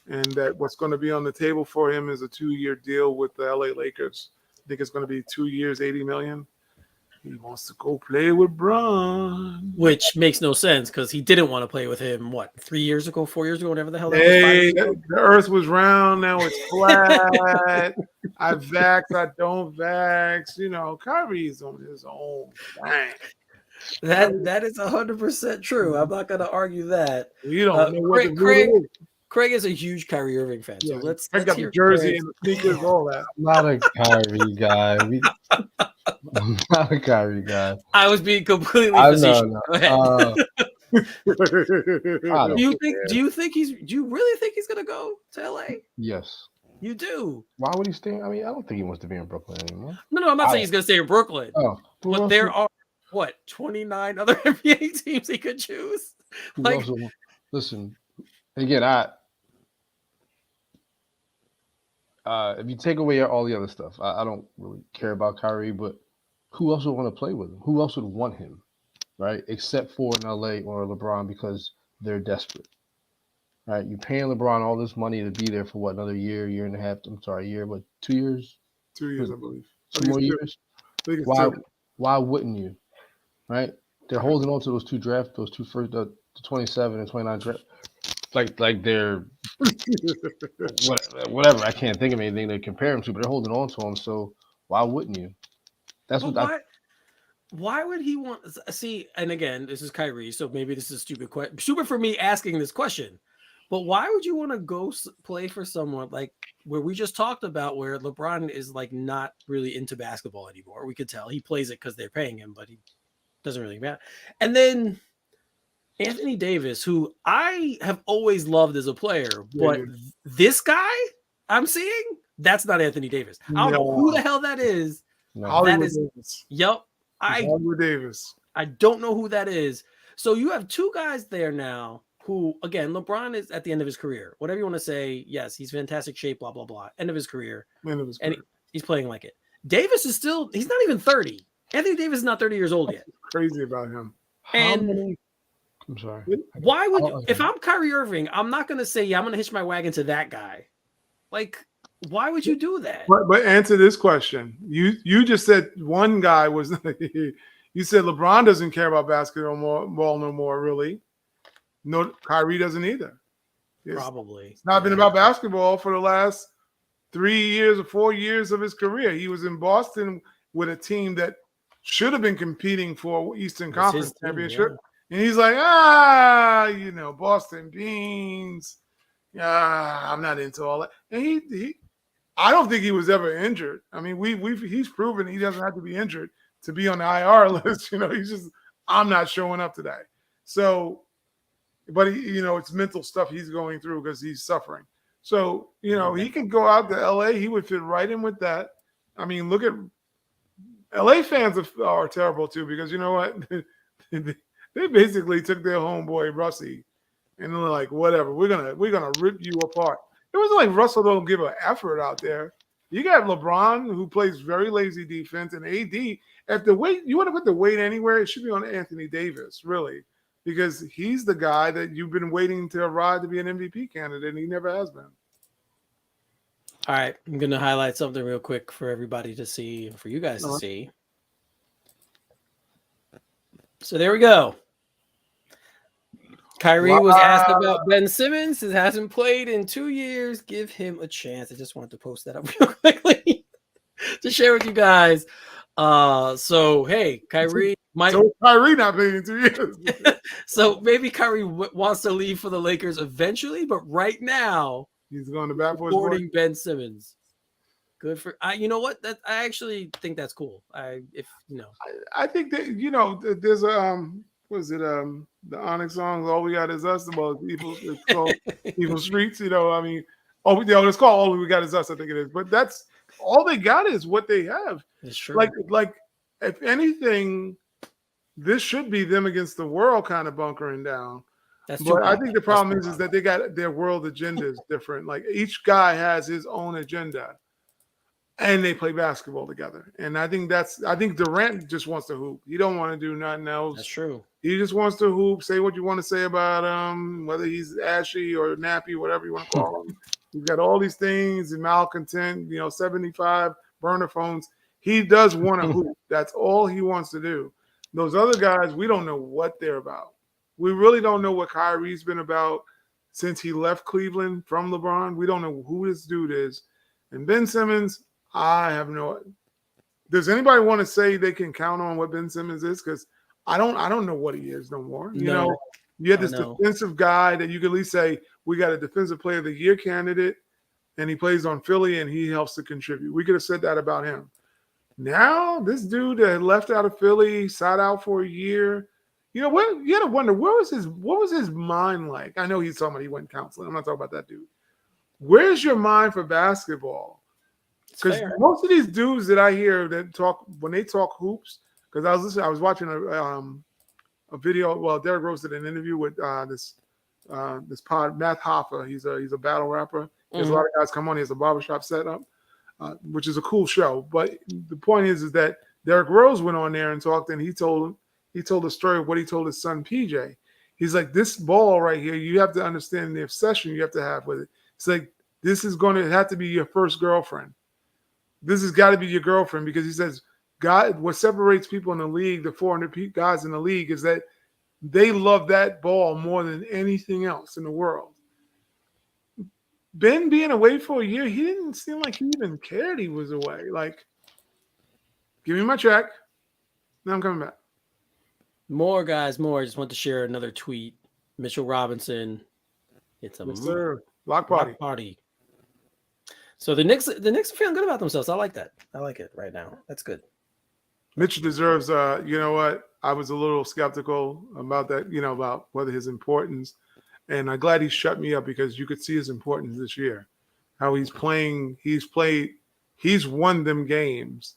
and that what's going to be on the table for him is a 2-year deal with the LA Lakers. I think it's going to be 2 years, $80 million. He wants to go play with Bron. Which makes no sense because he didn't want to play with him, 4 years ago, whatever the hell that Hey, was. the earth was round, now it's flat. I vax, I don't vax. Kyrie's on his own thing. That is 100% true. I'm not going to argue that. You don't know what the Craig is a huge Kyrie Irving fan. So let's got hear the jersey Craig's. and the sneakers, all that. I'm not a Kyrie guy. I'm not a Kyrie guy. I was being completely I facetious. know. Go ahead. I Do don't you care. think? Do you really think he's gonna go to LA? Yes. You do? Why would he stay? I mean, I don't think he wants to be in Brooklyn anymore. No, I'm not saying he's gonna stay in Brooklyn. Oh, But there are 29 other NBA teams he could choose. Like, listen, again, if you take away all the other stuff, I don't really care about Kyrie, but who else would want to play with him? Who else would want him, right? Except for in LA or LeBron because they're desperate, right? You're paying LeBron all this money to be there for what, another year and a half? I'm sorry, 2 years? 2 years, I believe. 2 more years? Why wouldn't you, right? They're holding on to those two draft, those two first, the 27 and 29 draft. Like they're whatever. I can't think of anything to compare them to, but they're holding on to them. So why wouldn't you? That's what. Why would he want? See, and again, this is Kyrie, so maybe this is a stupid question. Stupid for me asking this question, but why would you want to go play for someone like where we just talked about, where LeBron is like not really into basketball anymore? We could tell he plays it because they're paying him, but he doesn't really matter. And then Anthony Davis, who I have always loved as a player, but this guy I'm seeing, that's not Anthony Davis. I don't know who the hell that is. No. That is Davis. Yep. Hollywood Davis. I don't know who that is. So you have two guys there now who, again, LeBron is at the end of his career. Whatever you want to say, yes, he's fantastic shape, blah, blah, blah. End of his career. And he's playing like it. Davis is still, he's not even 30. Anthony Davis is not 30 years old yet. Crazy about him. I'm sorry. Why would you, if I'm Kyrie Irving, I'm not going to say, yeah, I'm going to hitch my wagon to that guy. Like, why would you do that? But answer this question. You just said one guy was. You said LeBron doesn't care about basketball no more. Really, no. Kyrie doesn't either. Probably. It's not been about basketball for the last 3 years or 4 years of his career. He was in Boston with a team that should have been competing for Eastern Conference championship, and he's like, Boston Beans. I'm not into all that. And he I don't think he was ever injured. I mean, he's proven he doesn't have to be injured to be on the IR list. He's just, I'm not showing up today. So, but it's mental stuff he's going through because he's suffering. So, he could go out to LA. He would fit right in with that. I mean, look at LA fans are terrible too, because you know what? They basically took their homeboy Russie and they're like, whatever, we're gonna rip you apart. It wasn't like Russell don't give an effort out there. You got LeBron, who plays very lazy defense, and AD. If the weight, you want to put the weight anywhere, it should be on Anthony Davis, really, because he's the guy that you've been waiting to ride to be an MVP candidate, and he never has been. All right, I'm going to highlight something real quick for everybody to see, for you guys to see. So there we go. Kyrie was asked about Ben Simmons. It hasn't played in 2 years. Give him a chance. I just wanted to post that up real quickly to share with you guys. So, hey, Kyrie might. So Kyrie not playing in 2 years. So maybe Kyrie wants to leave for the Lakers eventually, but right now he's going to bat for his supporting Ben Simmons. Good for you know what? That I actually think that's cool. I think that there's the Onyx song, All We Got Is Us, about people. It's called Evil Streets, I mean, it's called All We Got Is Us, I think it is. But that's all they got is what they have. It's true. Like if anything, this should be them against the world kind of bunkering down. But I think the problem is that they got their world agenda is different. Like each guy has his own agenda. And they play basketball together. And I think Durant just wants to hoop. He don't want to do nothing else. That's true. He just wants to hoop, say what you want to say about him, whether he's ashy or nappy, whatever you want to call him. He's got all these things, malcontent, 75 burner phones. He does want to hoop. That's all he wants to do. Those other guys, we don't know what they're about. We really don't know what Kyrie's been about since he left Cleveland from LeBron. We don't know who this dude is. And Ben Simmons, I have no. Does anybody want to say they can count on what Ben Simmons is? Because I don't know what he is no more. You have this defensive guy that you can at least say we got a defensive player of the year candidate, and he plays on Philly and he helps to contribute. We could have said that about him. Now this dude that left out of Philly, sat out for a year. You know what? You got to wonder what was his mind like. I know he's talking about he went counseling. I'm not talking about that dude. Where's your mind for basketball? Because most of these dudes that I hear that talk when they talk hoops, because I was watching a video. Well, Derrick Rose did an interview with this pod Matt Hoffa. He's a battle rapper. There's a lot of guys come on. He has a barbershop set up, which is a cool show. But the point is that Derrick Rose went on there and talked, and he told the story of what he told his son PJ. He's like, this ball right here, you have to understand the obsession you have to have with it. It's like, this is going to have to be your first girlfriend. This has got to be your girlfriend, because he says, God, what separates people in the league, the 400 guys in the league, is that they love that ball more than anything else in the world. Ben being away for a year, he didn't seem like he even cared he was away. Like, give me my check. Now I'm coming back. More guys, more. I just want to share another tweet. Mitchell Robinson. It's a Block party. So the Knicks are feeling good about themselves. I like that. I like it right now. That's good. Mitch deserves, you know what? I was a little skeptical about that, about whether his importance. And I'm glad he shut me up, because you could see his importance this year. How he's playing, he's won them games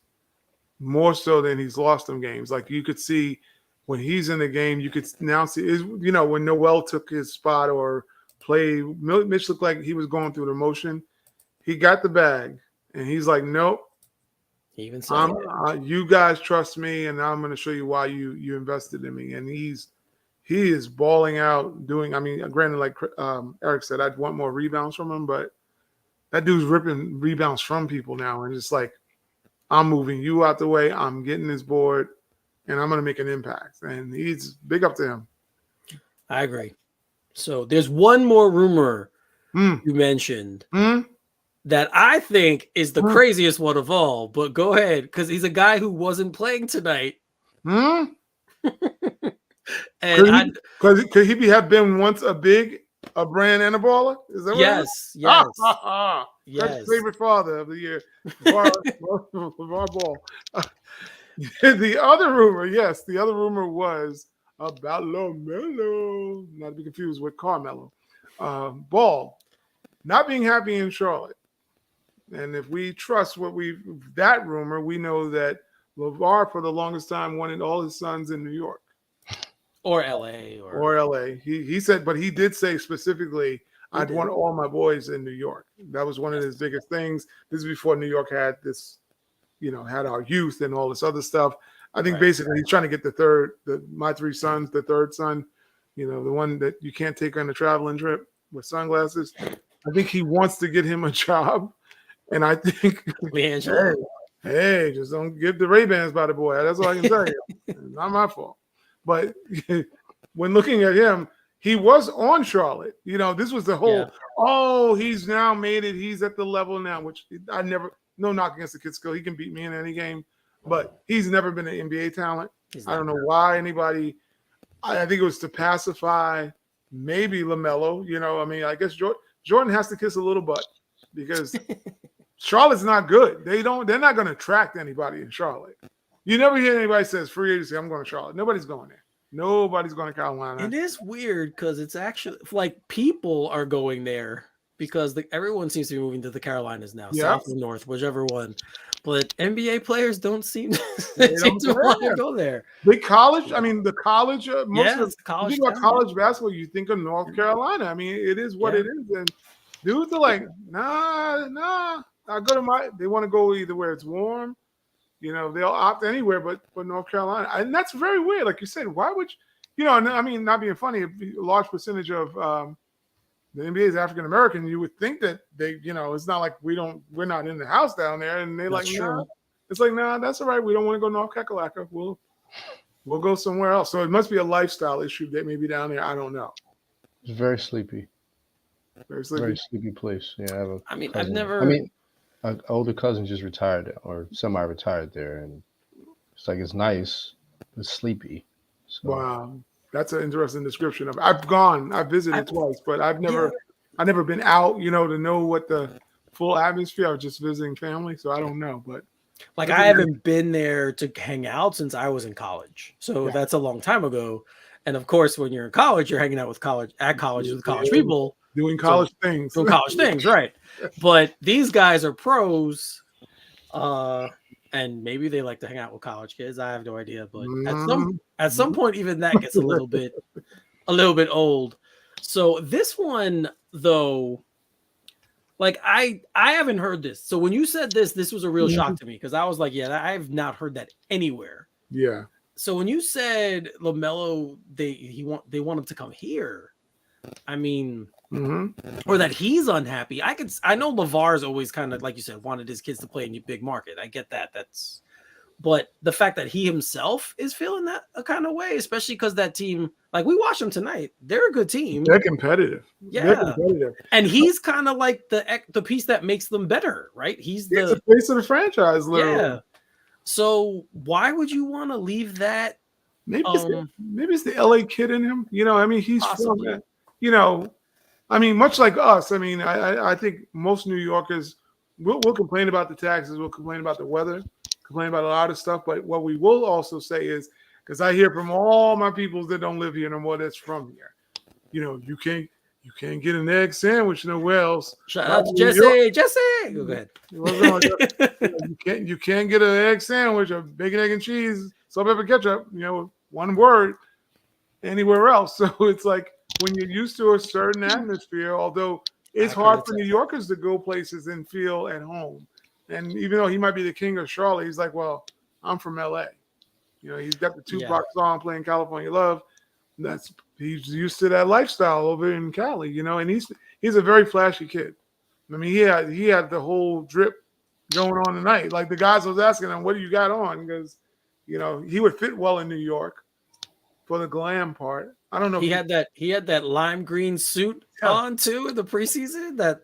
more so than he's lost them games. Like, you could see when he's in the game, you could now see, when Noel took his spot or played, Mitch looked like he was going through the motion. He got the bag, and he's like, nope. He even said, you guys trust me, and I'm going to show you why you invested in me. And he is balling out, granted, like Eric said, I'd want more rebounds from him, but that dude's ripping rebounds from people now. And it's like, I'm moving you out the way. I'm getting this board, and I'm going to make an impact. And he's big up to him. I agree. So there's one more rumor you mentioned that I think is the craziest one of all, but go ahead, because he's a guy who wasn't playing tonight. And could he have been once a brand and a baller? Is that yes. Yes. Favorite father of the year. LeVar Ball. The other rumor was about LaMelo, not to be confused with Carmelo. Ball not being happy in Charlotte. And if we trust that rumor, we know that LeVar for the longest time wanted all his sons in New York. Or LA. Or LA. He said, but he did say specifically, I'd want all my boys in New York. That was one of his biggest things. This is before New York had this, had our youth and all this other stuff. I think basically he's trying to get my three sons, the third son, the one that you can't take on a traveling trip with sunglasses. I think he wants to get him a job. And I think, hey, just don't give the Ray-Bans by the boy. That's all I can tell you. It's not my fault. But when looking at him, he was on Charlotte. This was the whole, he's now made it. He's at the level now, which no knock against the kid's skill. He can beat me in any game. But he's never been an NBA talent. I don't know why anybody, I think it was to pacify maybe LaMelo. I guess Jordan has to kiss a little butt, because Charlotte's not good. They're not going to attract anybody in Charlotte. You never hear anybody says free agency, I'm going to Charlotte. Nobody's going there. Nobody's going to Carolina. It is weird, because it's actually like people are going there, because everyone seems to be moving to the Carolinas now, South and North, whichever one. But NBA players don't seem to want to go there. The college, the college, college. You think about college basketball, you think of North Carolina. It is what it is. And dudes are like, nah. They want to go either where it's warm. They'll opt anywhere but North Carolina. And that's very weird. Like you said, why would you, not being funny, a large percentage of the NBA is African American. You would think that they, it's not like we're not in the house down there. And they're like, nah. It's like, nah, that's all right. We don't want to go North Kakalaka. We'll go somewhere else. So it must be a lifestyle issue that may be down there. I don't know. It's very sleepy. Very sleepy. Very sleepy place. Yeah, I've never. An older cousin just retired or semi-retired there, and it's like it's nice, but sleepy. So. Wow, that's an interesting description of. I've visited twice, but I've never been out, to know what the full atmosphere. I was just visiting family, so I don't know. But Like That's I a nice- haven't been there to hang out since I was in college. So Yeah. that's a long time ago. And of course, when you're in college, you're hanging out with college with college people. doing So college things. doing college things, right? But these guys are pros, and maybe they like to hang out with college kids. I have no idea, but at some point, even that gets a little bit old. So this one, though, like I haven't heard this. So when you said this was a real shock to me because I was like, yeah, I have not heard that anywhere. Yeah. So when you said LaMelo, they want him to come here. I mean, or that he's unhappy. I know LeVar's always kind of, like you said, wanted his kids to play in a big market. I get that. But the fact that he himself is feeling that a kind of way, especially because that team, like we watched them tonight, they're a good team. They're competitive. Yeah. They're competitive. And he's kind of like the piece that makes them better, right? He's the face of the franchise, literally. Yeah. So why would you want to leave that? Maybe it's the LA kid in him. You know, I mean, he's from that. You know, I mean, much like us. I mean, I think most New Yorkers we'll complain about the taxes, we'll complain about the weather, complain about a lot of stuff. But what we will also say is, because I hear from all my people that don't live here no more, that's from here. You know, you can't get an egg sandwich nowhere else. Shout out to Jesse. Go ahead. You can't get an egg sandwich, a bacon, egg, and cheese, salt, pepper, ketchup. You know, one word anywhere else. So it's like when you're used to a certain atmosphere, although it's hard for New Yorkers to go places and feel at home. And even though he might be the king of Charlotte, he's like, well, I'm from LA. You know, he's got the Tupac song playing California Love. He's used to that lifestyle over in Cali, you know, and he's a very flashy kid. I mean, he had the whole drip going on tonight. Like the guys was asking him, what do you got on? Because, you know, he would fit well in New York for the glam part. I don't know. He had that lime green suit on too in the preseason. That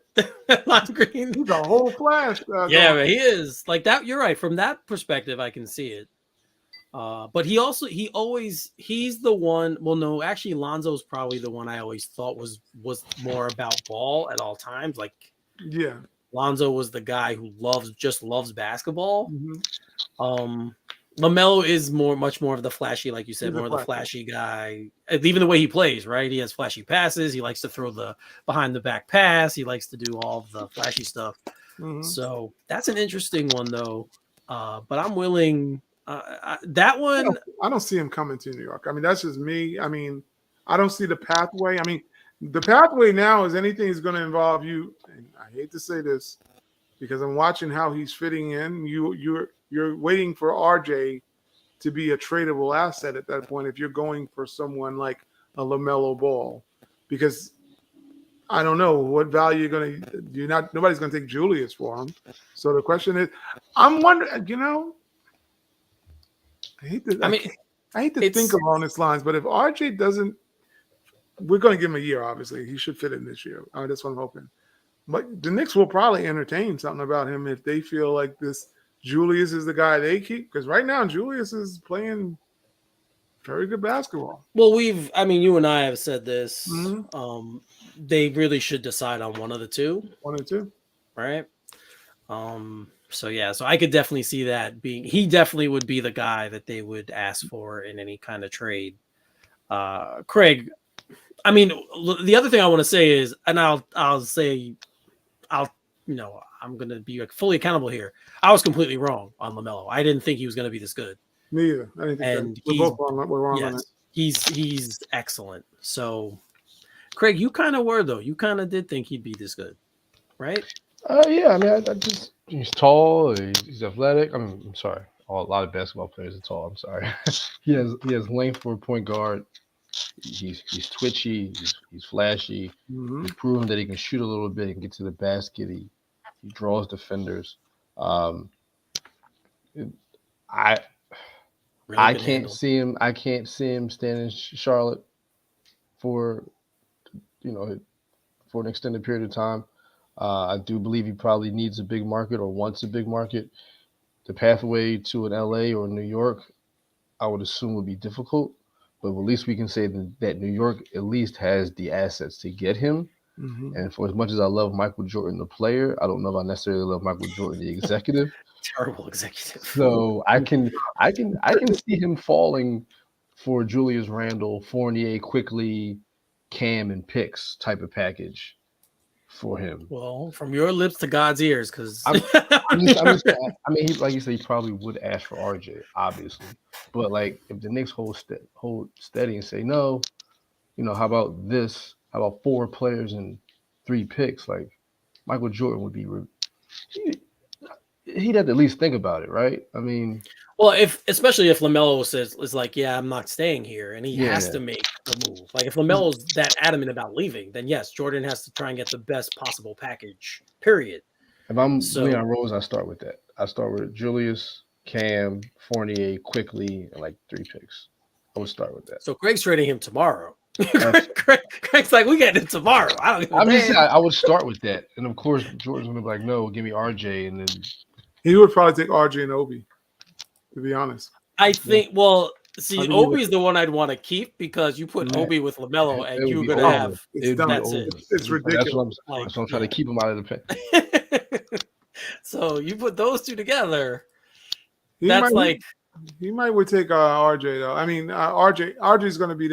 lime green. He's a whole flash. Yeah, man, he is like that. You're right. From that perspective, I can see it. But he's the one. Well, no, actually, Lonzo's probably the one I always thought was more about ball at all times. Like, yeah, Lonzo was the guy who just loves basketball. LaMelo is much more of the flashy, like you said, more of the flashy guy. Even the way he plays, right? He has flashy passes. He likes to throw the behind the back pass. He likes to do all of the flashy stuff. So that's an interesting one, though. But I'm willing. That one, I don't see him coming to New York. I mean, that's just me. I mean, I don't see the pathway. I mean, the pathway now is anything is going to involve you. And I hate to say this because I'm watching how he's fitting in. You're waiting for RJ to be a tradable asset at that point if you're going for someone like a LaMelo Ball, because I don't know what value you're going to. Nobody's going to take Julius for him. So the question is, I'm wondering. You know. I hate to think along these lines, but if RJ doesn't, we're going to give him a year, obviously. He should fit in this year. I mean, that's what I'm hoping. But the Knicks will probably entertain something about him if they feel like this Julius is the guy they keep. Because right now, Julius is playing very good basketball. Well, you and I have said this. They really should decide on one of the two. One or two. Right? So I could definitely see that being. He definitely would be the guy that they would ask for in any kind of trade. Craig, I mean, the other thing I want to say is, and I'm going to be fully accountable here. I was completely wrong on LaMelo. I didn't think he was going to be this good. Me either. I didn't think that. We're both wrong on that. He's excellent. So, Craig, you kind of were though. You kind of did think he'd be this good, right? Yeah. I mean, I just he's tall. He's athletic. I'm sorry. A lot of basketball players are tall. I'm sorry. he has length for a point guard. He's twitchy. He's flashy. He's proven that he can shoot a little bit and get to the basket. He draws defenders. I can't see him. I can't see him staying in Charlotte for an extended period of time. I do believe he probably needs a big market or wants a big market. The pathway to an LA or New York, I would assume, would be difficult. But at least we can say that New York at least has the assets to get him. Mhm. And for as much as I love Michael Jordan, the player, I don't know if I necessarily love Michael Jordan, the executive. Terrible executive. So I can see him falling for Julius Randle, Fournier, quickly, Cam, and picks type of package for him. Well, from your lips to God's ears, because I'm just I mean, like you said, he probably would ask for RJ, obviously. But like, if the Knicks hold steady and say no, how about this? How about 4 players and 3 picks? Like, Michael Jordan would be. He'd have to at least think about it, right? I mean, well, especially if LaMelo is like, yeah, I'm not staying here, and he has yeah. to make a move. Like if LaMelo's that adamant about leaving, then yes, Jordan has to try and get the best possible package. Period. If I'm So Leon Rose, I start with that. I start with Julius, Cam, Fournier, quickly, and like 3 picks. I would start with that. so Greg's trading him tomorrow. That's- Greg's like, we get it tomorrow. I don't give a I'm just damn. saying, I would start with that, and of course, Jordan's gonna be like, "No, give me RJ," and then He would probably take RJ and Obi, to be honest. I think. Well, see, I think Obi's the one I'd want to keep because you put Yeah. Obi with LaMelo, It and would you're be gonna over. have. It's It'd be done. That's over. it. It's That's ridiculous. Like, what I'm trying to keep him out of the pen. So you put those two together. He That's might, he might would take RJ though. I mean, RJ is going to be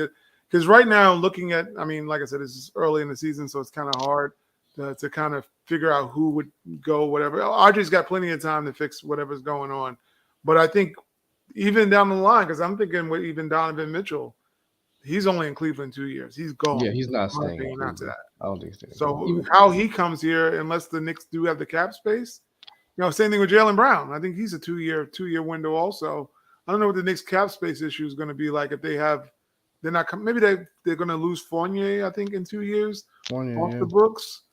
because right now looking at, I mean, like I said, it's early in the season, so it's kind of hard to kind of figure out who would go, whatever. RJ's got plenty of time to fix whatever's going on, but I think even down the line, because I'm thinking with even Donovan Mitchell, he's only in Cleveland 2 years. He's gone. Yeah, he's not In my staying. opinion, after that. I don't think he's staying. So how he comes here, unless the Knicks do have the cap space, same thing with Jaylen Brown. I think he's a two-year window also. I don't know what the Knicks cap space issue is going to be like if they're not maybe they're going to lose Fournier, I think, in 2 years off the books.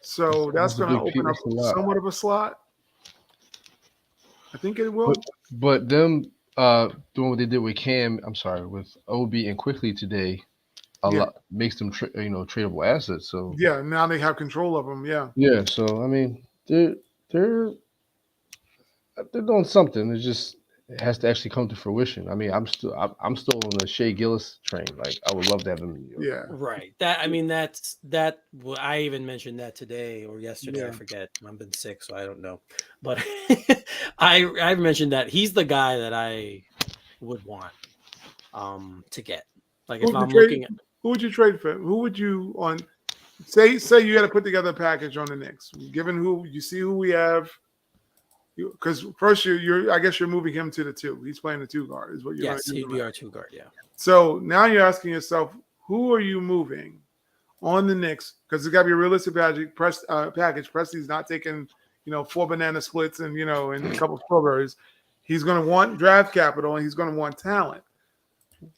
So that's going to open up somewhat of a slot. I think it will. But them doing what they did with with Obi and quickly today, a lot makes them tradable assets. So yeah, now they have control of them. Yeah. Yeah. So I mean, they're doing something. It has to actually come to fruition. I mean, I'm still on the Shea Gillis train. Like, I would love to have him in New York. Yeah. Right. I even mentioned that today or yesterday. I forget. I've been sick, so I don't know. But I mentioned that he's the guy that I would want to get. Like if I'm looking at who would you trade for? Who would you on? Say you had to put together a package on the Knicks. Given who you see who we have. Because first I guess you're moving him to the 2. He's playing the 2 guard, is what you're. Yes, he'd be our 2 guard. Yeah. So now you're asking yourself, who are you moving on the Knicks? Because it's got to be a realistic package. Presti's not taking 4 banana splits and and a couple of strawberries. He's going to want draft capital and he's going to want talent.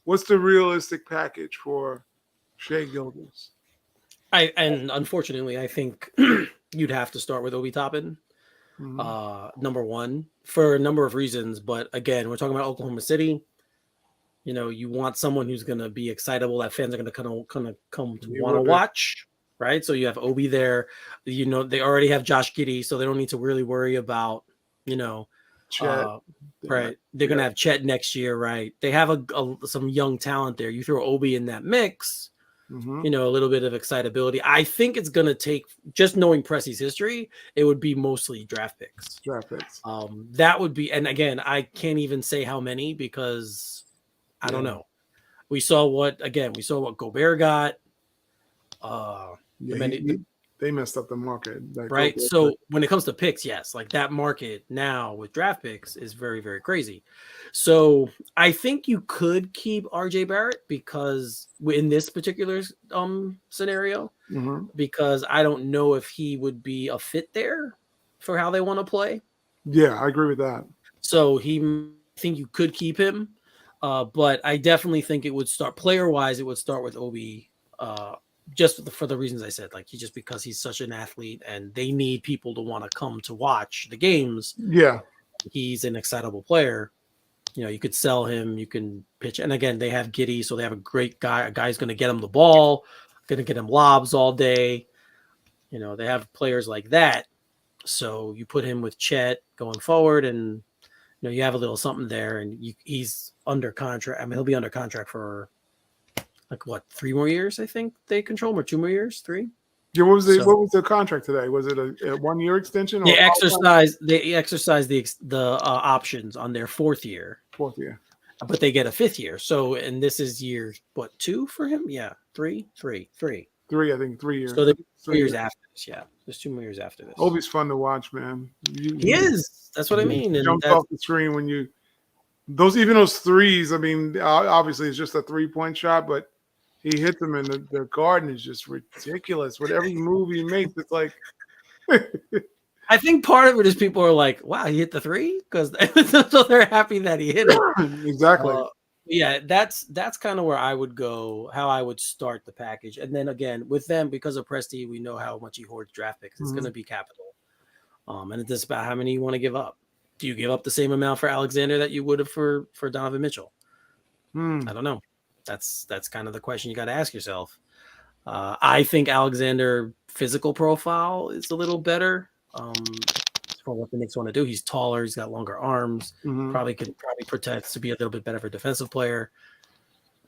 What's the realistic package for Shea Gilgeous? And unfortunately, I think you'd have to start with Obi Toppin. Number one, for a number of reasons, but again, we're talking about Oklahoma City. You want someone who's going to be excitable, that fans are going to kind of come to want to watch, right? So you have Obi there. They already have Josh Giddey, so they don't need to really worry about Chet. Right. They're going to have Chet next year, right? They have some young talent there. You throw Obi in that mix. A little bit of excitability. I think it's going to take, just knowing Presti's history, it would be mostly draft picks. That would be, and again, I can't even say how many because I don't know. We saw what Gobert got. They messed up the market. Right. Gobert. So when it comes to picks, yes, like that market now with draft picks is very, very crazy. So I think you could keep RJ Barrett because in this particular scenario, because I don't know if he would be a fit there for how they want to play. Yeah, I agree with that. So I think you could keep him, but I definitely think it would start player-wise. It would start with Obi, just for the reasons I said, like because he's such an athlete and they need people to want to come to watch the games. Yeah, he's an excitable player. You could sell him, you can pitch. And again, they have Giddey, so they have a great guy. A guy's going to get him the ball, going to get him lobs all day. They have players like that. So you put him with Chet going forward and, you have a little something there and he's under contract. I mean, he'll be under contract for 3 more years, I think they control him, or 2 more years, 3. Yeah, what was So the contract today? Was it a 1 year extension or they exercise the options on their 4th year, fourth year? but they get a 5th year. So and this is year 2 for him? Yeah, three. 3, I think 3 years. So there's 2 3 years years. after this. Yeah, there's 2 more years after this. Obi's fun to watch, man. He is. That's what I mean. And Jumps off the screen when you those threes. I mean, obviously it's just a 3-point shot, but he hits them, and the garden is just ridiculous. With every move he makes, it's like. I think part of it is people are like, "Wow, he hit the 3," because so they're happy that he hit it. Exactly. Yeah, that's kind of where I would go, how I would start the package. And then again, with them, because of Presti, we know how much he hoards draft picks. It's going to be capital. And it's just about how many you want to give up. Do you give up the same amount for Alexander that you would have for Donovan Mitchell? I don't know. That's kind of the question you got to ask yourself. I think Alexander physical profile is a little better for what the Knicks want to do. He's taller. He's got longer arms. Probably protects to be a little bit better of a defensive player.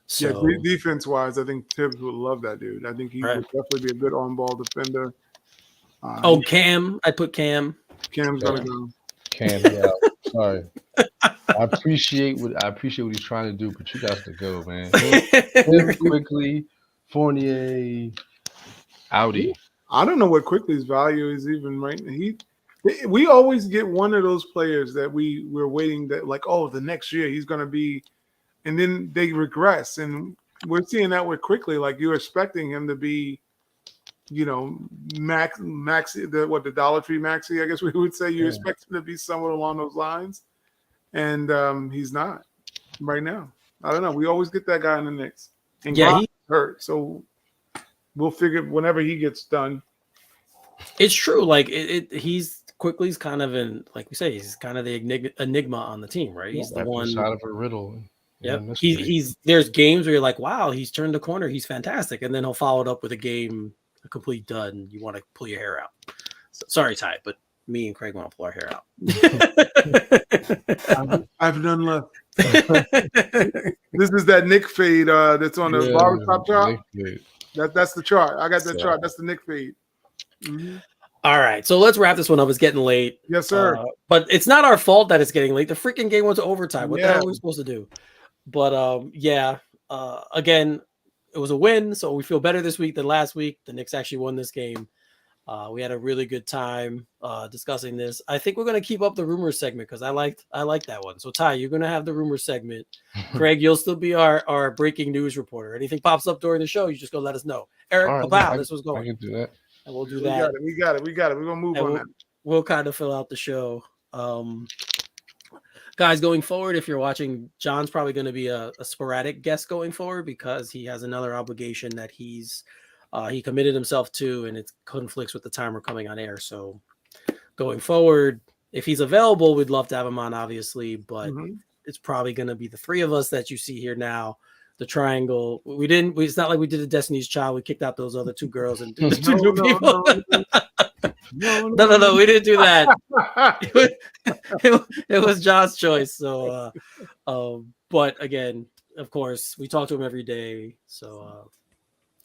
So, yeah, defense wise, I think Tibbs would love that dude. I think he would definitely be a good on-ball defender. Cam. I'd put Cam. Cam's gonna go. Cam, yeah. Sorry. I appreciate what he's trying to do, but you got to go, man. Him quickly, Fournier, Audi. I don't know what Quickly's value is even right now. We always get one of those players that we're waiting that like, oh, the next year he's gonna be, and then they regress, and we're seeing that with Quickly. Like you're expecting him to be, maxi, the Dollar Tree maxi, I guess we would say. You expect him to be somewhere along those lines, and he's not right now. I don't know. We always get that guy in the Knicks, and he's hurt, so we'll figure whenever he gets done. It's true. Like he's Quickly's kind of like we say, he's kind of the enigma on the team, right? He's the one side of a riddle. Yep. He's there's games where you're like, wow, he's turned the corner, he's fantastic, and then he'll follow it up with a complete dud, and you want to pull your hair out. So, sorry, Ty, but me and Craig want to pull our hair out. I've none left. This is that Nick fade that's on the barbershop chart. That's the chart. I got that chart. That's the Nick fade. All right, so let's wrap this one up. It's getting late. Yes, sir. But it's not our fault that it's getting late. The freaking game went to overtime. What the hell are we supposed to do? But again, it was a win, so we feel better this week than last week. The Knicks actually won this game. We had a really good time discussing this. I think we're going to keep up the rumors segment because I like that one. So Ty, you're going to have the rumors segment. Craig, you'll still be our breaking news reporter. Anything pops up during the show, you just go let us know. Eric, this was going. I can do that. And we'll do that. We got it. We're gonna move on that. We'll kind of fill out the show. Guys, going forward, if you're watching, John's probably going to be a sporadic guest going forward because he has another obligation that he committed himself to, and it conflicts with the time we're coming on air. So going forward, if he's available, we'd love to have him on, obviously, but it's probably going to be the three of us that you see here now. The triangle. It's not like we did a Destiny's Child. We kicked out those other two girls and did the two new people. No. We didn't do that. It was John's choice. So, but again, of course, we talk to him every day. So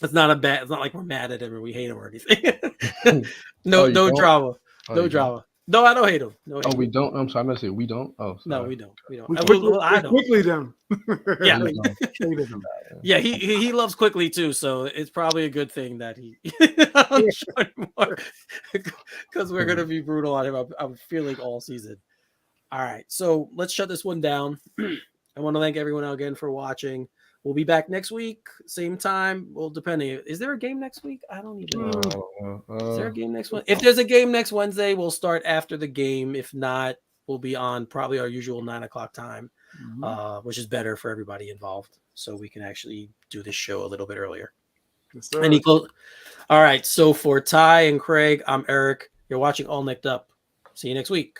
it's not like we're mad at him or we hate him or anything. No drama. No drama. No, I don't hate him. No, we don't. I'm sorry, I'm gonna say we don't. Oh, sorry. No, we don't. I don't. Quickly them. Yeah, yeah. He loves Quickly too, so it's probably a good thing that he. Because we're gonna be brutal on him. I'm feeling all season. All right, so let's shut this one down. I want to thank everyone again for watching. We'll be back next week, same time. Well, depending. Is there a game next week? I don't even know. Is there a game next one? If there's a game next Wednesday, we'll start after the game. If not, we'll be on probably our usual 9:00 time, which is better for everybody involved. So we can actually do this show a little bit earlier. Yes, all right. So for Ty and Craig, I'm Eric. You're watching All Knicked Up. See you next week.